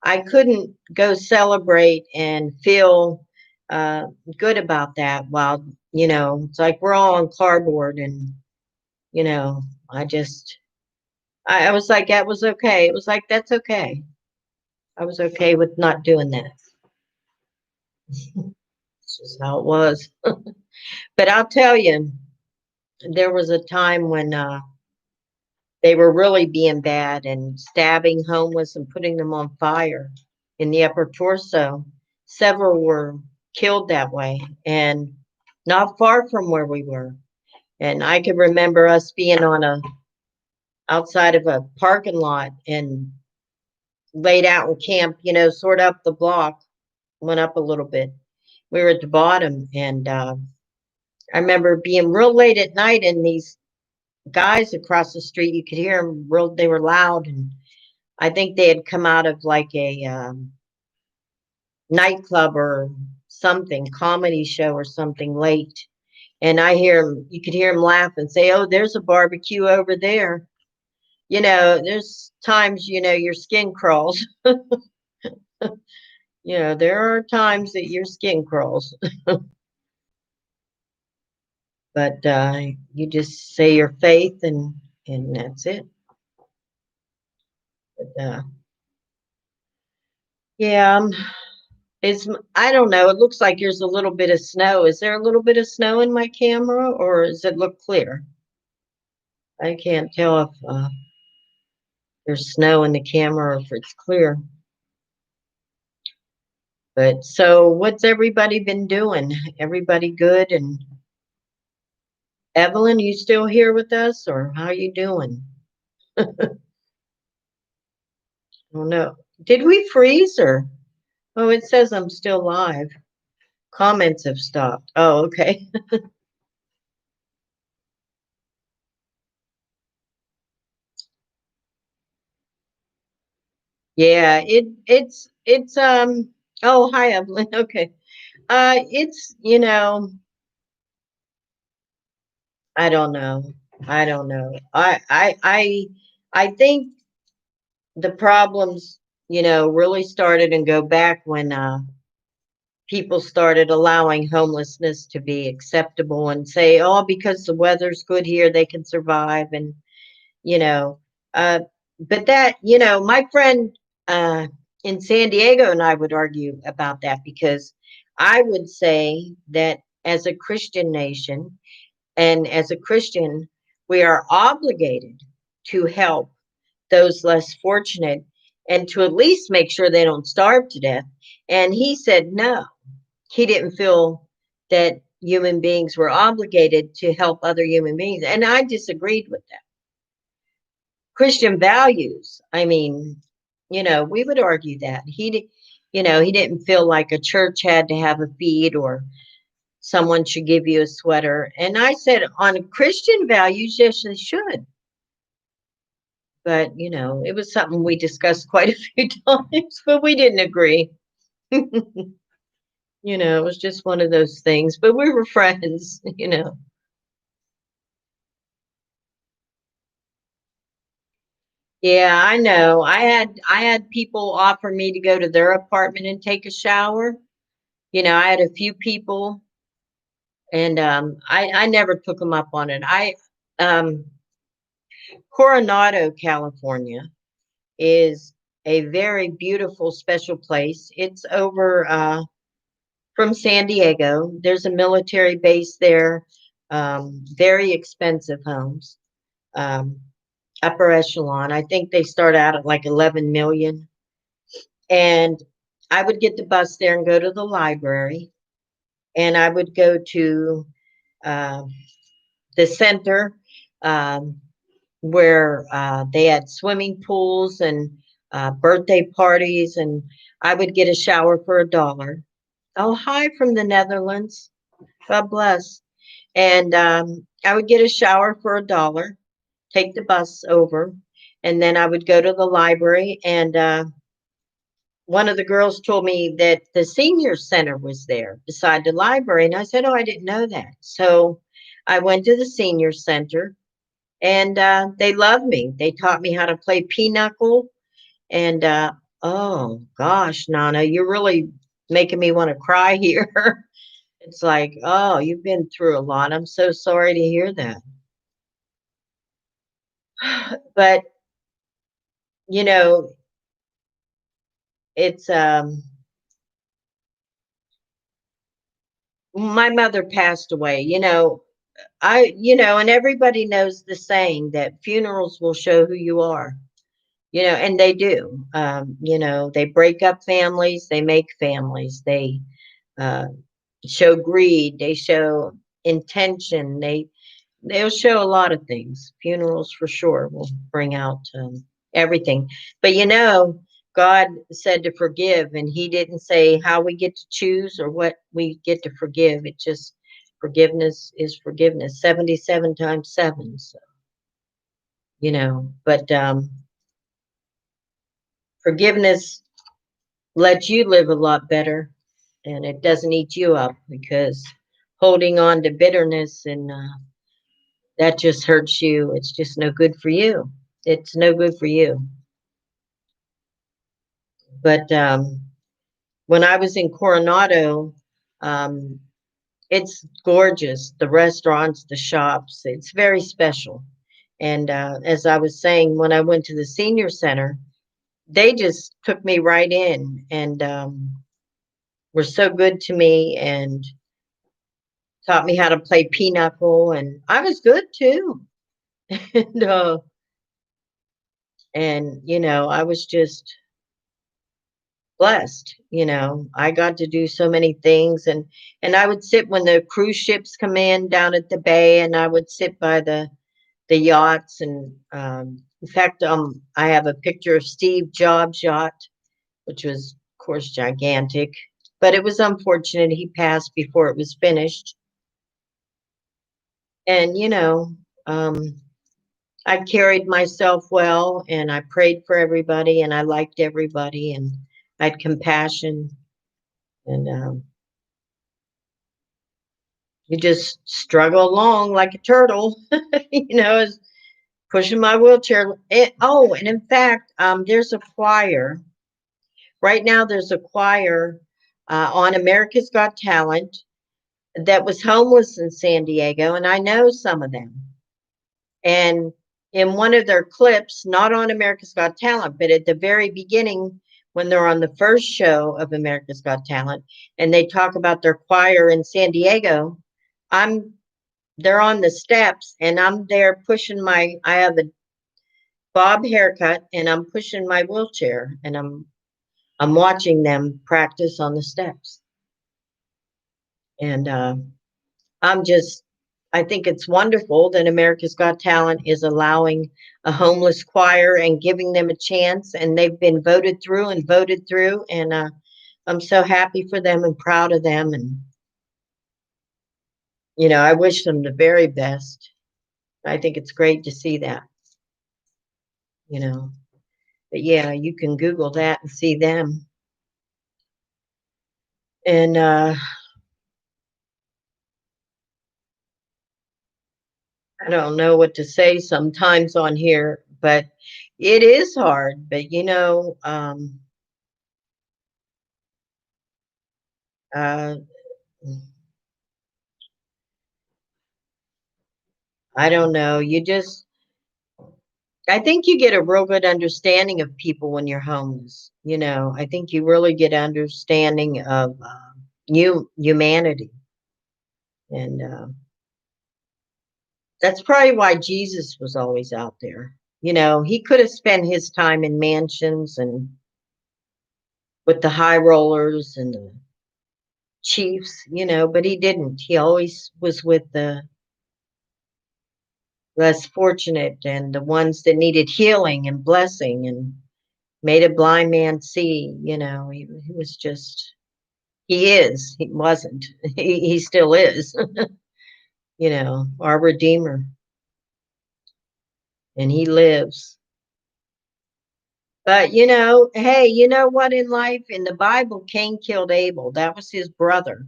I couldn't go celebrate and feel uh, good about that while, it's like we're all on cardboard. And, you know, I just, I was like, that was okay. It was like, that's okay. I was okay with not doing that. It's just how it was. But I'll tell you, there was a time when they were really being bad and stabbing homeless and putting them on fire in the upper torso. Several were killed that way, and not far from where we were. And I could remember us being on a outside of a parking lot and laid out in camp, sort of up the block, went up a little bit. We were at the bottom, and I remember being real late at night, and these guys across the street, you could hear them real, they were loud, and I think they had come out of like a nightclub or something, comedy show or something late. And you could hear him laugh and say, oh, there's a barbecue over there. There's times, your skin crawls. There are times that your skin crawls, but you just say your faith and that's it. But yeah, it's, I don't know. It looks like there's a little bit of snow. Is there a little bit of snow in my camera, or does it look clear? I can't tell if there's snow in the camera or if it's clear. But so what's everybody been doing? Everybody good? And Evelyn, you still here with us or how you doing? I don't know. Did we freeze or? Oh, it says I'm still live. Comments have stopped. Oh, okay. Yeah, it's oh, hi Evelyn. Okay. It's, I don't know. I don't know. I think the problems, really started and go back when people started allowing homelessness to be acceptable and say, oh, because the weather's good here, they can survive. And, you know, uh, but that, my friend in San Diego and I would argue about that because I would say that as a Christian nation and as a Christian, we are obligated to help those less fortunate and to at least make sure they don't starve to death. And he said no, he didn't feel that human beings were obligated to help other human beings. And I disagreed with that. Christian values, I mean, we would argue that. He didn't feel like a church had to have a feed or someone should give you a sweater. And I said, on Christian values, yes, they should. But, it was something we discussed quite a few times, but we didn't agree. It was just one of those things, but we were friends. Yeah, I know. I had people offer me to go to their apartment and take a shower. I had a few people and I never took them up on it. Um Coronado, California is a very beautiful special place. It's over from San Diego. There's a military base there. Very expensive homes. Um, upper echelon. I think they start out at like 11 million. And I would get the bus there and go to the library. And I would go to uh, the center um, where they had swimming pools and birthday parties. And I would get a shower for $1. Oh, hi from the Netherlands. God bless. And I would get a shower for $1, take the bus over, and then I would go to the library. And one of the girls told me that the senior center was there beside the library. And I said, oh, I didn't know that. So I went to the senior center and they loved me. They taught me how to play pinochle. And oh gosh, Nana, you're really making me want to cry here. It's like, oh, you've been through a lot. I'm so sorry to hear that. But, you know, it's my mother passed away, and everybody knows the saying that funerals will show who you are, and they do. They break up families, they make families, they uh, show greed, they show intention, they'll show a lot of things. Funerals for sure will bring out everything. But God said to forgive, and He didn't say how we get to choose or what we get to forgive. It just forgiveness is forgiveness, 77 times seven. So, but forgiveness lets you live a lot better and it doesn't eat you up because holding on to bitterness and that just hurts you. It's just no good for you. It's no good for you. But when I was in Coronado, um, it's gorgeous. The restaurants, the shops, it's very special. And as I was saying, when I went to the senior center, they just took me right in and were so good to me and taught me how to play pinochle. And I was good too. and I was just blessed. I got to do so many things, and I would sit when the cruise ships come in down at the bay, and I would sit by the yachts. And in fact, I have a picture of Steve Jobs' yacht, which was, of course, gigantic. But it was unfortunate he passed before it was finished. And um, I carried myself well, and I prayed for everybody, and I liked everybody, and I had compassion. And you just struggle along like a turtle, as pushing my wheelchair. And in fact, there's a choir right now. There's a choir on America's Got Talent that was homeless in San Diego, and I know some of them. And in one of their clips, not on America's Got Talent, but at the very beginning, when they're on the first show of America's Got Talent, and they talk about their choir in San Diego, I'm they're on the steps, and I'm there pushing I have a bob haircut, and I'm pushing my wheelchair, and I'm watching them practice on the steps. And I'm just, I think it's wonderful that America's Got Talent is allowing a homeless choir and giving them a chance. And they've been voted through and voted through. And I'm so happy for them and proud of them. And, I wish them the very best. I think it's great to see that, you know. But yeah, you can Google that and see them. And I don't know what to say sometimes on here, but it is hard. But uh, I don't know. I think you get a real good understanding of people when you're homeless. I think you really get understanding of humanity. And that's probably why Jesus was always out there. He could have spent his time in mansions and with the high rollers and the chiefs, but he didn't. He always was with the less fortunate and the ones that needed healing and blessing, and made a blind man see. He was just, he wasn't, he still is, our Redeemer, and he lives. But, hey, you know what, in life, in the Bible, Cain killed Abel. That was his brother.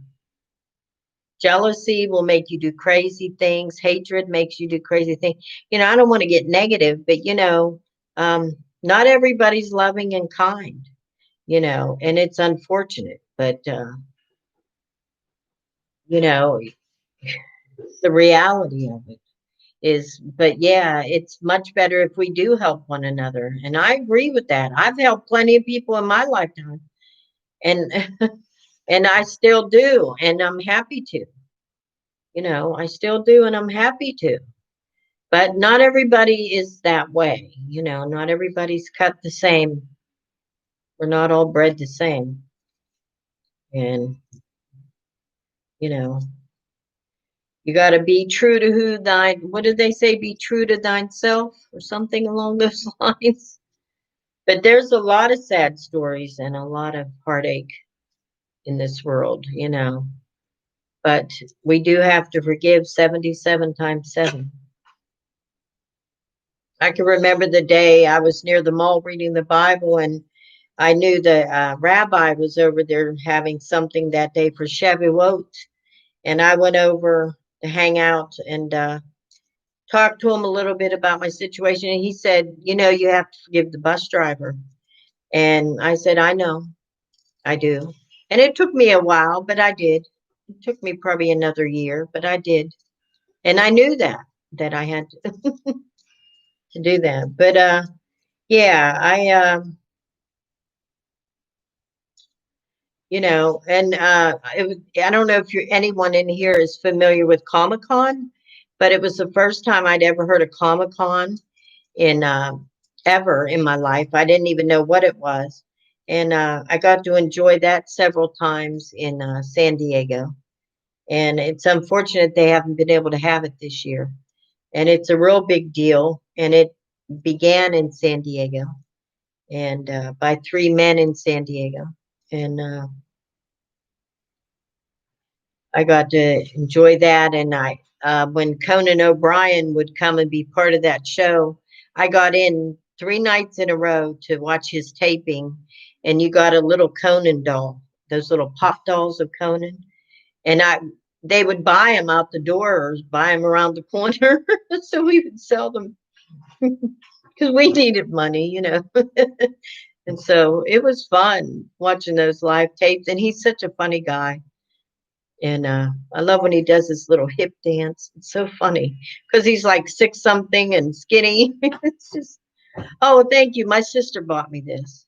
Jealousy will make you do crazy things. Hatred makes you do crazy things. I don't want to get negative, but not everybody's loving and kind, and it's unfortunate, but you know, the reality of it is, but yeah, it's much better if we do help one another. And I agree with that. I've helped plenty of people in my lifetime, and and I still do, and I'm happy to. I still do, and I'm happy to. But not everybody is that way. Not everybody's cut the same. We're not all bred the same. And, you know, you got to be true to what did they say? Be true to thine self or something along those lines. But there's a lot of sad stories and a lot of heartache in this world. But we do have to forgive 77 times 7. I can remember the day I was near the mall reading the Bible, and I knew the rabbi was over there having something that day for Shavuot, and I went over to hang out and talked to him a little bit about my situation. And he said, you have to forgive the bus driver. And I said, I know, I do. And it took me a while, but I did. It took me probably another year, but I did. And I knew that I had to do that. But yeah, and I don't know if anyone in here is familiar with Comic-Con, but it was the first time I'd ever heard of Comic-Con in ever in my life. I didn't even know what it was. And I got to enjoy that several times in San Diego. And it's unfortunate they haven't been able to have it this year. And it's a real big deal. And it began in San Diego and by three men in San Diego. And I got to enjoy that. And when Conan O'Brien would come and be part of that show, I got in 3 nights in a row to watch his taping. And you got a little Conan doll, those little pop dolls of Conan. And they would buy them out the door or buy them around the corner. So we would sell them because we needed money. And so it was fun watching those live tapes. And he's such a funny guy. And I love when he does his little hip dance. It's so funny because he's like six something and skinny. It's just, oh, thank you. My sister bought me this.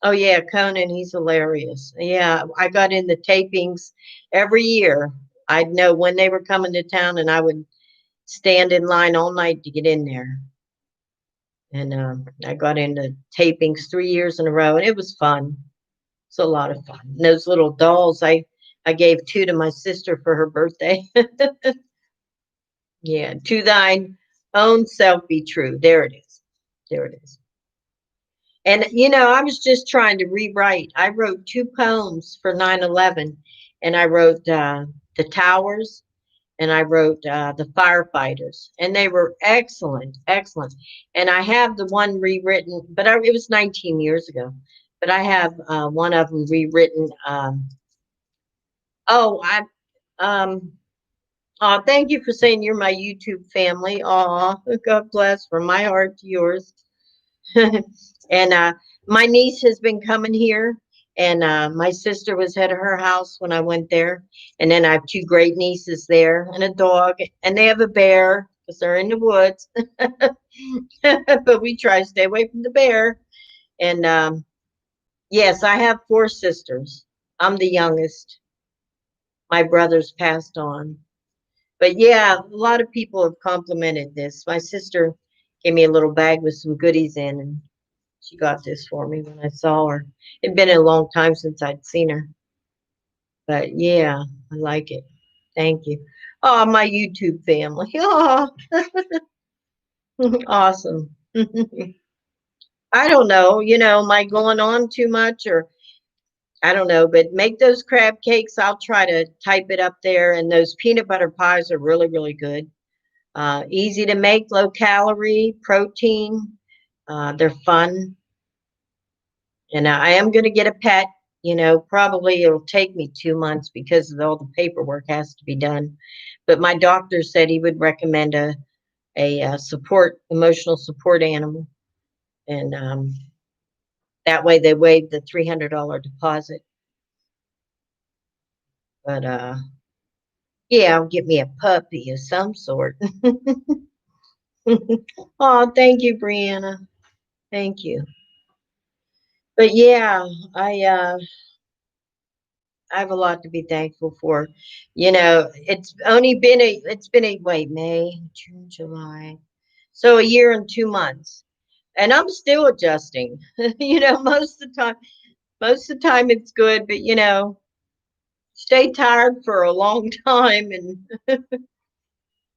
Oh, yeah, Conan, he's hilarious. Yeah, I got in the tapings every year. I'd know when they were coming to town, and I would stand in line all night to get in there. And I got into tapings 3 years in a row, and it was fun. It's a lot of fun. And those little dolls, I gave two to my sister for her birthday. Yeah, to thine own self be true. There it is. There it is. And, I was just trying to rewrite. I wrote two poems for 9/11, and I wrote The Towers and I wrote The Firefighters. And they were excellent, excellent. And I have the one rewritten, but it was 19 years ago. But I have one of them rewritten. Oh, um, oh, thank you for saying you're my YouTube family. Oh, God bless from my heart to yours. And my niece has been coming here, and my sister was at her house when I went there. And then I have two great nieces there, and a dog, and they have a bear because they're in the woods. But we try to stay away from the bear. And yes, I have four sisters. I'm the youngest. My brothers passed on. But yeah, a lot of people have complimented this. My sister gave me a little bag with some goodies in, and she got this for me when I saw her. It'd been a long time since I'd seen her. But yeah, I like it. Thank you. Oh, my YouTube family. Oh, awesome. I don't know, am I going on too much or I don't know, but make those crab cakes. I'll try to type it up there. And those peanut butter pies are really, really good. Easy to make, low calorie, protein. They're fun. And I am going to get a pet. Probably it'll take me 2 months because of all the paperwork has to be done. But my doctor said he would recommend a emotional support animal. And that way they waive the $300 deposit. But yeah, I'll get me a puppy of some sort. Oh, thank you, Brianna. Thank you. But yeah, I have a lot to be thankful for. It's been a wait, May, June, July. So a year and 2 months. And I'm still adjusting. Most of the time it's good, but stay tired for a long time and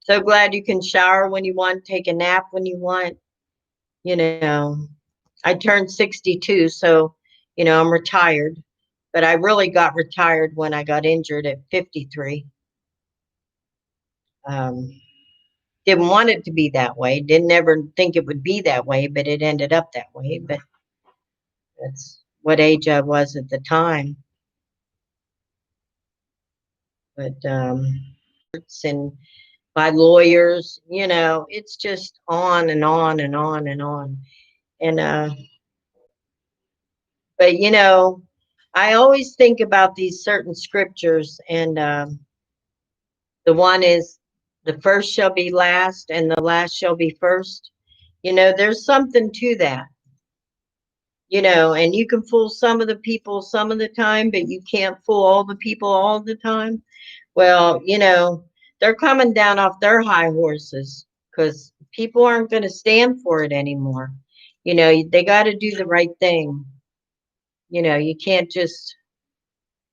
so glad you can shower when you want, take a nap when you want. You know, I turned 62, so I'm retired. But I really got retired when I got injured at 53. Um, didn't want it to be that way. Didn't ever think it would be that way, but it ended up that way. But that's what age I was at the time. But and by lawyers, it's just on and on and on and on. And but I always think about these certain scriptures, and the one is the first shall be last, and the last shall be first. There's something to that. And you can fool some of the people some of the time, but you can't fool all the people all the time. Well, they're coming down off their high horses because people aren't going to stand for it anymore. They got to do the right thing. You can't just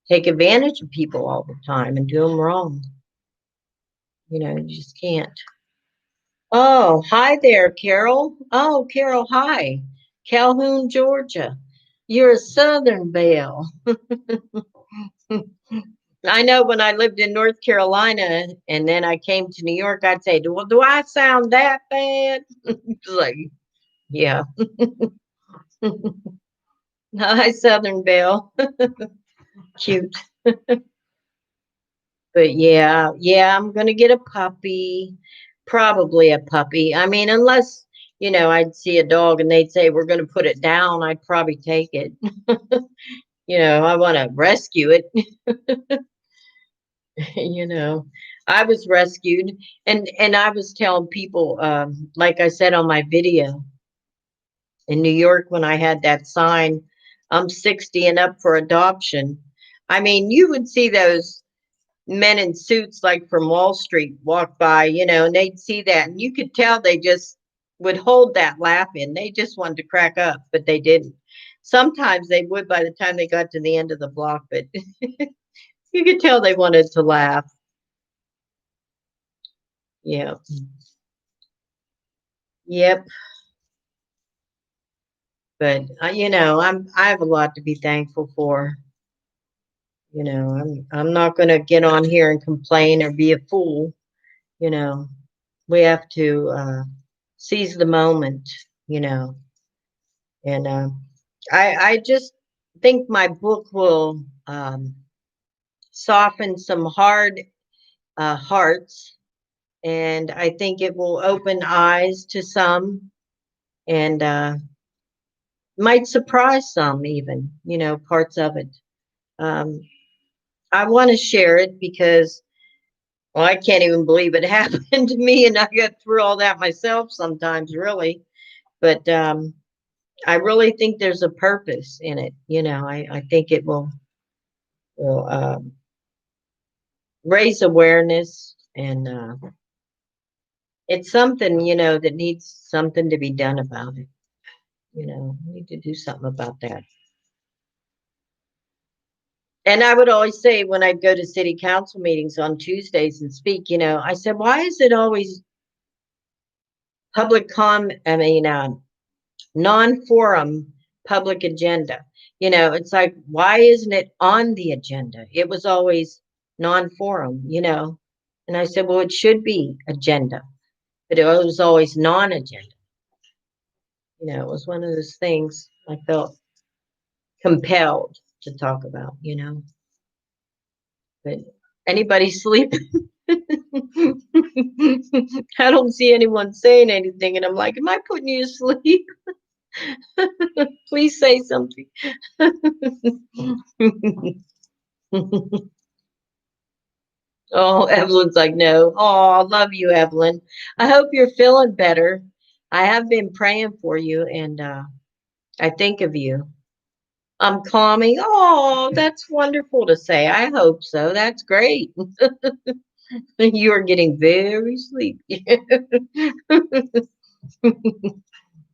take advantage of people all the time and do them wrong. You just can't. Oh, hi there, Carol. Oh, Carol, hi. Calhoun, Georgia. You're a Southern Belle. I know when I lived in North Carolina and then I came to New York, I'd say, do I sound that bad? It's like, yeah. Hi, Southern Belle. Cute. But yeah, I'm gonna get a puppy. Probably a puppy. I mean, unless, I'd see a dog and they'd say we're gonna put it down, I'd probably take it. I want to rescue it. you know. I was rescued and I was telling people, like I said on my video in New York when I had that sign, I'm 60 and up for adoption. I mean, you would see those men in suits like from Wall Street walk by, and they'd see that and you could tell they just would hold that laugh in. They just wanted to crack up, but they didn't. Sometimes they would by the time they got to the end of the block, but you could tell they wanted to laugh. Yeah. Yep. But I have a lot to be thankful for. I'm not going to get on here and complain or be a fool. You know, we have to seize the moment. You know, and I just think my book will soften some hard hearts, and I think it will open eyes to some, and might surprise some even. Parts of it. Um, I want to share it because, well, I can't even believe it happened to me, and I got through all that myself sometimes, really. But I really think there's a purpose in it. I think it will raise awareness, and it's something that needs something to be done about it. We need to do something about that. And I would always say when I'd go to city council meetings on Tuesdays and speak, I said, why is it always non-forum public agenda? It's like, why isn't it on the agenda? It was always non-forum. And I said, well, it should be agenda, but it was always non-agenda. It was one of those things I felt compelled to talk about. But anybody sleeping? I don't see anyone saying anything, and I'm like, am I putting you to sleep? Please say something. Oh, Evelyn's like, no. Oh, I love you, Evelyn. I hope you're feeling better. I have been praying for you, and I think of you. I'm calming. Oh, that's wonderful to say. I hope so. That's great. You are getting very sleepy.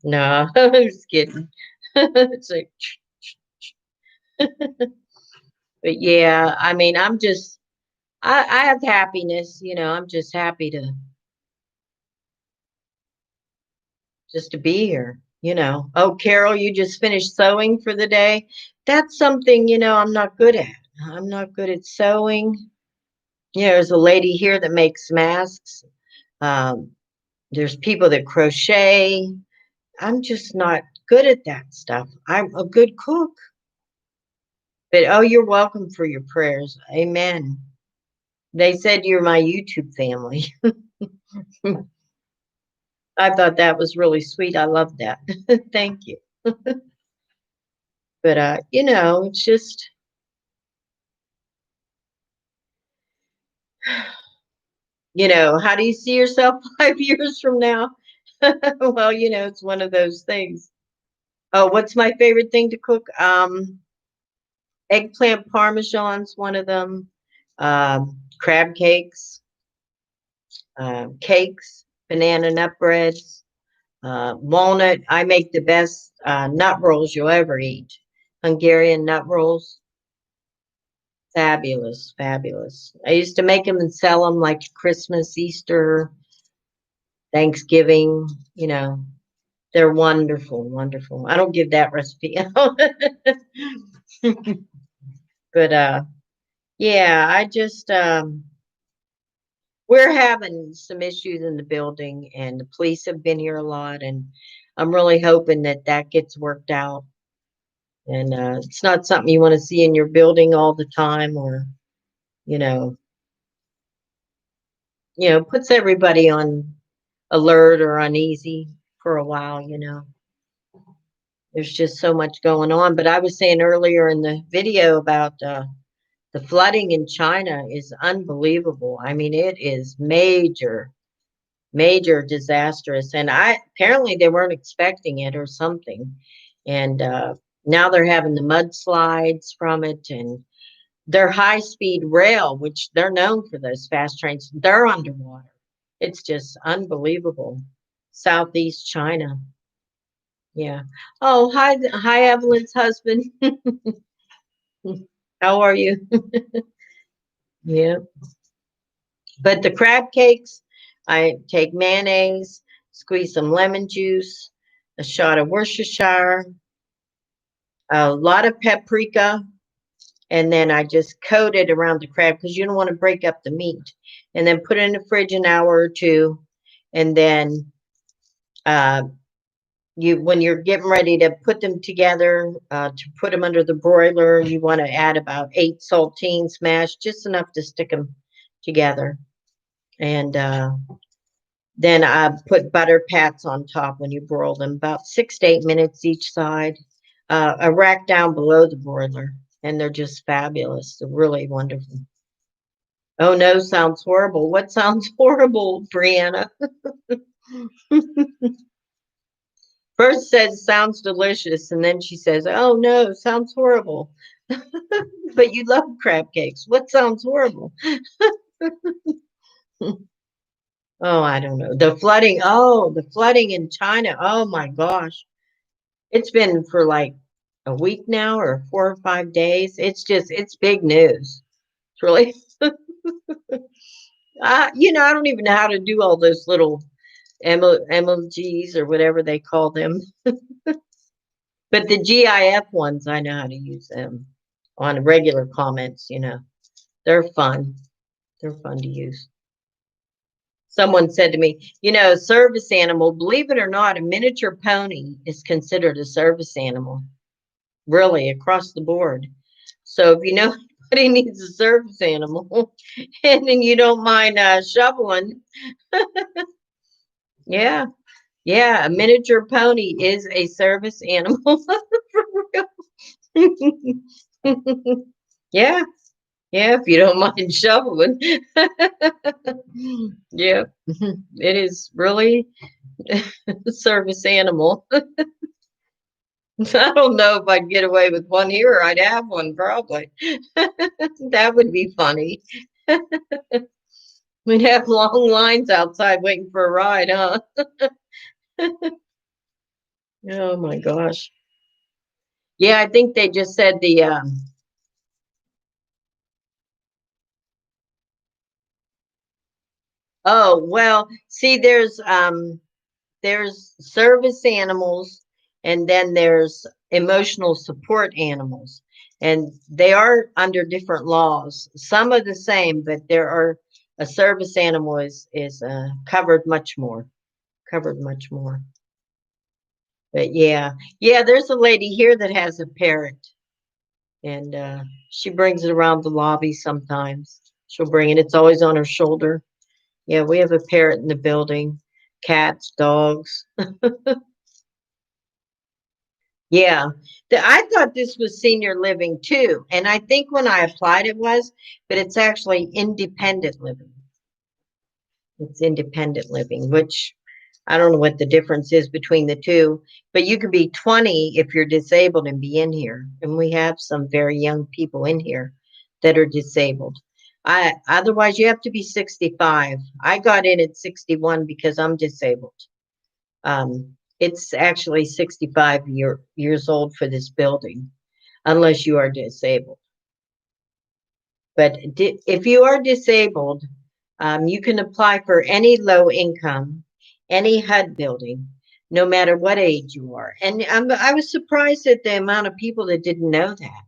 No, I'm just kidding. It's like, but yeah, I mean, I have happiness. I'm just happy to be here. Oh, Carol, you just finished sewing for the day. That's something, I'm not good at. I'm not good at sewing. There's a lady here that makes masks. Um, there's people that crochet. I'm just not good at that stuff. I'm a good cook. But oh, you're welcome for your prayers. Amen. They said you're my YouTube family. I thought that was really sweet. I love that. Thank you. But it's just, how do you see yourself 5 years from now? Well, it's one of those things. Oh, what's my favorite thing to cook? Eggplant parmesan's one of them. Crab cakes, cakes, banana nut breads, walnut. I make the best nut rolls you'll ever eat. Hungarian nut rolls. Fabulous, fabulous. I used to make them and sell them like Christmas, Easter, Thanksgiving. You know, they're wonderful, wonderful. I don't give that recipe out. But yeah, I just we're having some issues in the building, and the police have been here a lot, and I'm really hoping that that gets worked out. And it's not something you want to see in your building all the time, or you know, puts everybody on alert or uneasy for a while. There's just so much going on. But I was saying earlier in the video about the flooding in China is unbelievable. I mean, it is major, major disastrous. And I apparently they weren't expecting it or something. And now they're having the mudslides from it, and their high speed rail, which they're known for those fast trains, they're underwater. It's just unbelievable. Southeast China. Yeah. Oh, hi, Evelyn's husband. How are you? Yeah. But the crab cakes, I take mayonnaise, squeeze some lemon juice, a shot of Worcestershire, a lot of paprika, and then I just coat it around the crab because you don't want to break up the meat. And then put it in the fridge an hour or two, and then uh, when you're getting ready to put them together, to put them under the broiler, you want to add about 8 saltines mashed, just enough to stick them together. And then I put butter pats on top when you broil them, about 6 to 8 minutes each side. I rack down below the broiler, and they're just fabulous. They're really wonderful. Oh no, sounds horrible. What sounds horrible, Brianna? First says sounds delicious, and then she says, "Oh no, sounds horrible." But you love crab cakes. What sounds horrible? Oh, I don't know. The flooding. Oh, the flooding in China. Oh my gosh. It's been for like a week now or 4 or 5 days. It's big news. It's really, I don't even know how to do all those little emojis or whatever they call them. But the GIF ones, I know how to use them on regular comments. They're fun. They're fun to use. Someone said to me, service animal, believe it or not, a miniature pony is considered a service animal, really, across the board. So if you know anybody needs a service animal and then you don't mind shoveling, yeah, yeah, a miniature pony is a service animal for real. Yeah, yeah, if you don't mind shoveling. Yeah, it is really a service animal. I don't know if I'd get away with one here. I'd have one probably. That would be funny. We'd have long lines outside waiting for a ride, huh? Oh my gosh. Yeah, I think they just said oh, well, see there's service animals, and then there's emotional support animals. And they are under different laws. Some are the same, but there are a service animal is covered much more. Covered much more. But yeah, yeah, there's a lady here that has a parrot, and she brings it around the lobby sometimes. She'll bring it. It's always on her shoulder. Yeah, we have a parrot in the building. Cats, dogs. Yeah. I thought this was senior living too. And I think when I applied it was, but it's actually independent living. It's independent living, which I don't know what the difference is between the two, but you could be 20 if you're disabled and be in here. And we have some very young people in here that are disabled. Otherwise you have to be 65. I got in at 61 because I'm disabled. It's actually 65 years old for this building. unless you are disabled. But if you are disabled, you can apply for any low income, any HUD building, no matter what age you are. And I was surprised at the amount of people that didn't know that,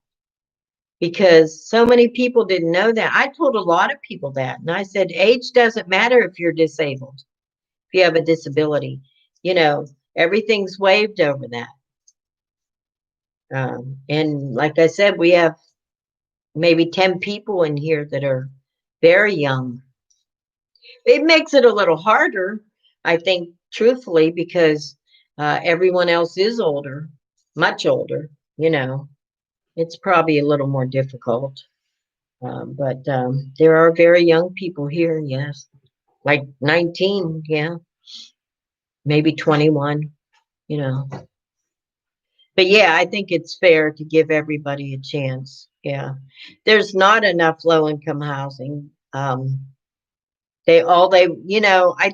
because so many people didn't know that. I told a lot of people that, and I said, age doesn't matter if you're disabled, if you have a disability. You know, everything's waived over that. And like I said, we have maybe 10 people in here that are very young. It makes it a little harder, I think, truthfully, because everyone else is older, much older. You know, it's probably a little more difficult. But there are very young people here, yes, like 19, yeah, maybe 21, you know. But yeah, I think it's fair to give everybody a chance. Yeah. There's not enough low income housing. I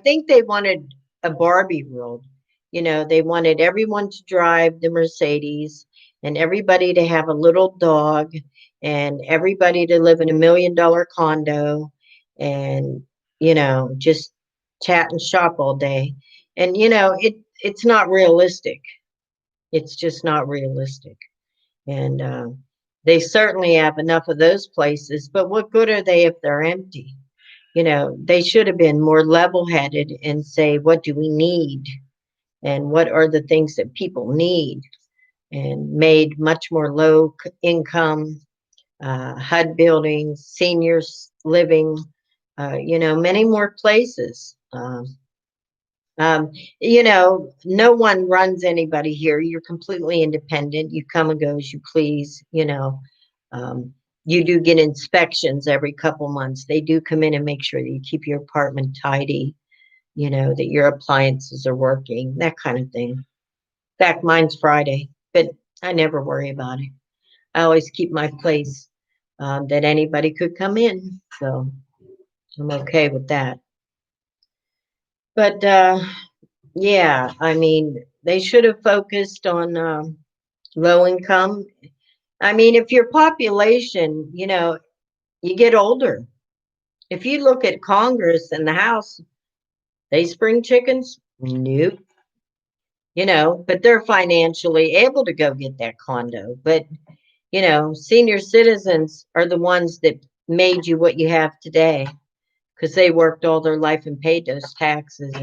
think they wanted a Barbie world. You know, they wanted everyone to drive the Mercedes and everybody to have a little dog and everybody to live in $1 million condo and, just chat and shop all day. And, it's not realistic. It's just not realistic. And they certainly have enough of those places, but what good are they if they're empty? They should have been more level headed and say, what do we need? And what are the things that people need? And made much more low income HUD buildings, seniors living, many more places. Um, no one runs anybody here. You're completely independent. You come and go as you please. Um, you do get inspections every couple months. They do come in and make sure that you keep your apartment tidy, that your appliances are working, that kind of thing. In fact, mine's Friday, but I never worry about it. I always keep my place that anybody could come in. So I'm okay with that. But yeah, I mean, they should have focused on low income. I mean, if your population, you get older. If you look at Congress and the House, they spring chickens? Nope. But they're financially able to go get that condo. But, senior citizens are the ones that made you what you have today because they worked all their life and paid those taxes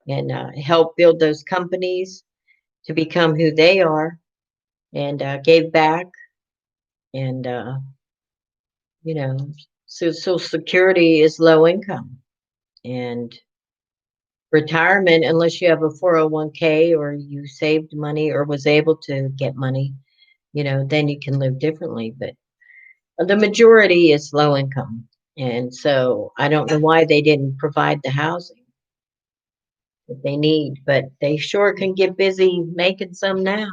and helped build those companies to become who they are and gave back. And, you know, so Social Security is low income. And retirement, unless you have a 401k or you saved money or was able to get money, then you can live differently. But the majority is low income. And so I don't know why they didn't provide the housing that they need, but they sure can get busy making some now.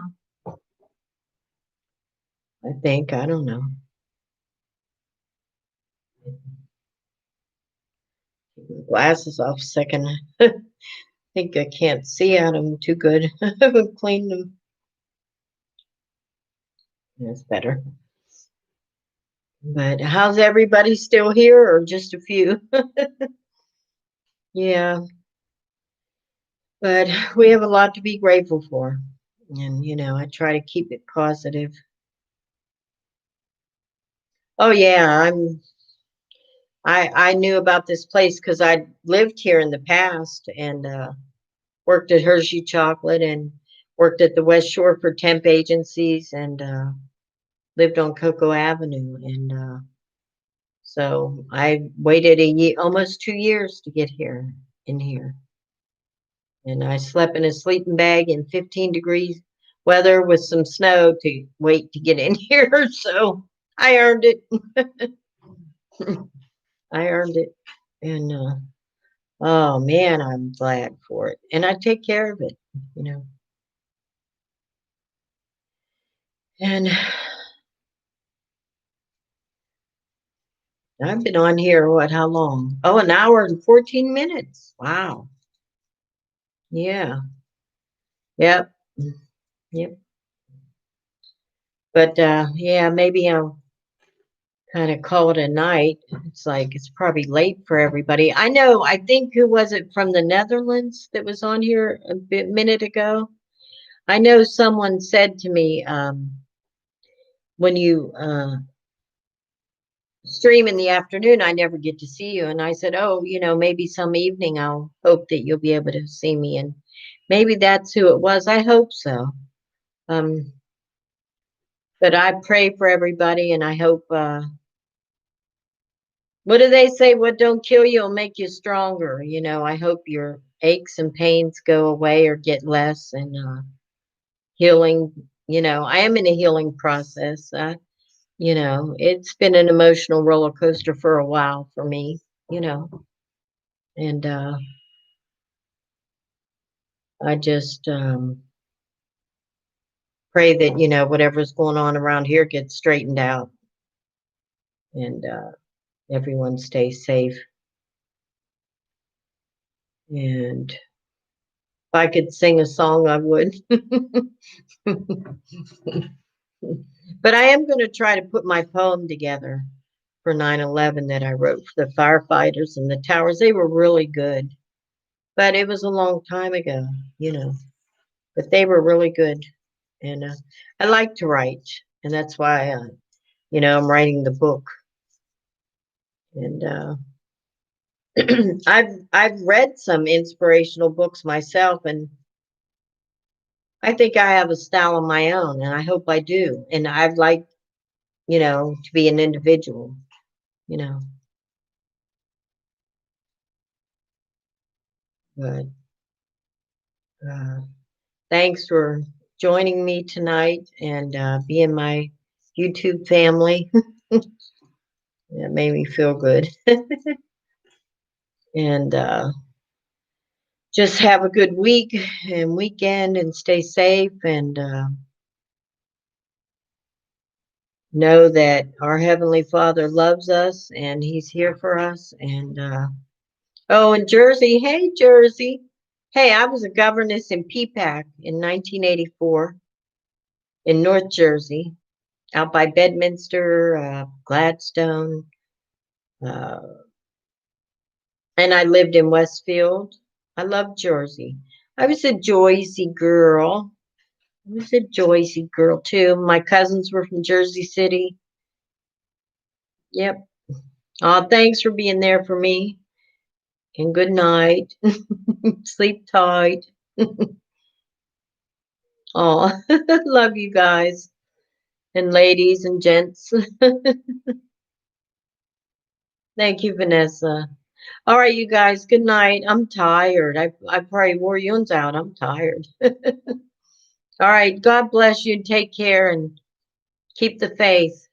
I think. I don't know. Glasses off a second. I think I can't see out of them too good. I haven't cleaned them. That's better. But how's everybody still here or just a few? Yeah, but we have a lot to be grateful for. And, I try to keep it positive. Oh yeah, I knew about this place because I lived here in the past and worked at Hershey Chocolate and worked at the West Shore for temp agencies and lived on Cocoa Avenue. And so I waited a year, almost 2 years to get here in here. And I slept in a sleeping bag in 15 degrees weather with some snow to wait to get in here. So I earned it. I earned it. And oh man, I'm glad for it. And I take care of it, you know. And I've been on here, how long? Oh, an hour and 14 minutes. Wow. Yeah. Yep. Yep. But yeah, maybe I'll kind of call it a night. It's like it's probably late for everybody. I know. I think who was it from the Netherlands that was on here a minute ago? I know someone said to me, when you stream in the afternoon, I never get to see you. And I said, oh, maybe some evening I'll hope that you'll be able to see me. And maybe that's who it was. I hope so. Um, but I pray for everybody, and I hope. What do they say? What don't kill you will make you stronger. I hope your aches and pains go away or get less, and healing. I am in a healing process. It's been an emotional roller coaster for a while for me. You know, and I just pray that whatever's going on around here gets straightened out, and everyone stays safe. And if I could sing a song, I would. But I am going to try to put my poem together for 9/11 that I wrote for the firefighters and the towers. They were really good, but it was a long time ago, you know. But they were really good, and I like to write, and that's why I'm writing the book. And I've read some inspirational books myself, and I think I have a style of my own, and I hope I do. And I'd like to be an individual, you know. But uh, thanks for joining me tonight and being my YouTube family. That made me feel good. And just have a good week and weekend and stay safe and know that our Heavenly Father loves us and He's here for us. And oh, and Jersey. Hey, Jersey. Hey, I was a governess in PPAC in 1984 in North Jersey, out by Bedminster, Gladstone, uh, and I lived in Westfield. I love Jersey. I was a Joycey girl. I was a Joycey girl too. My cousins were from Jersey City. Yep. Oh, thanks for being there for me. And good night. Sleep tight. Oh, love you guys and ladies and gents. Thank you, Vanessa. All right, you guys. Good night. I'm tired. I probably wore you out. I'm tired. All right. God bless you. Take care and keep the faith.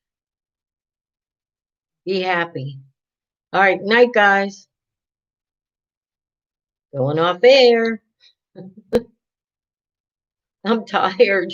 Be happy. All right. Night, guys. Going off air. I'm tired.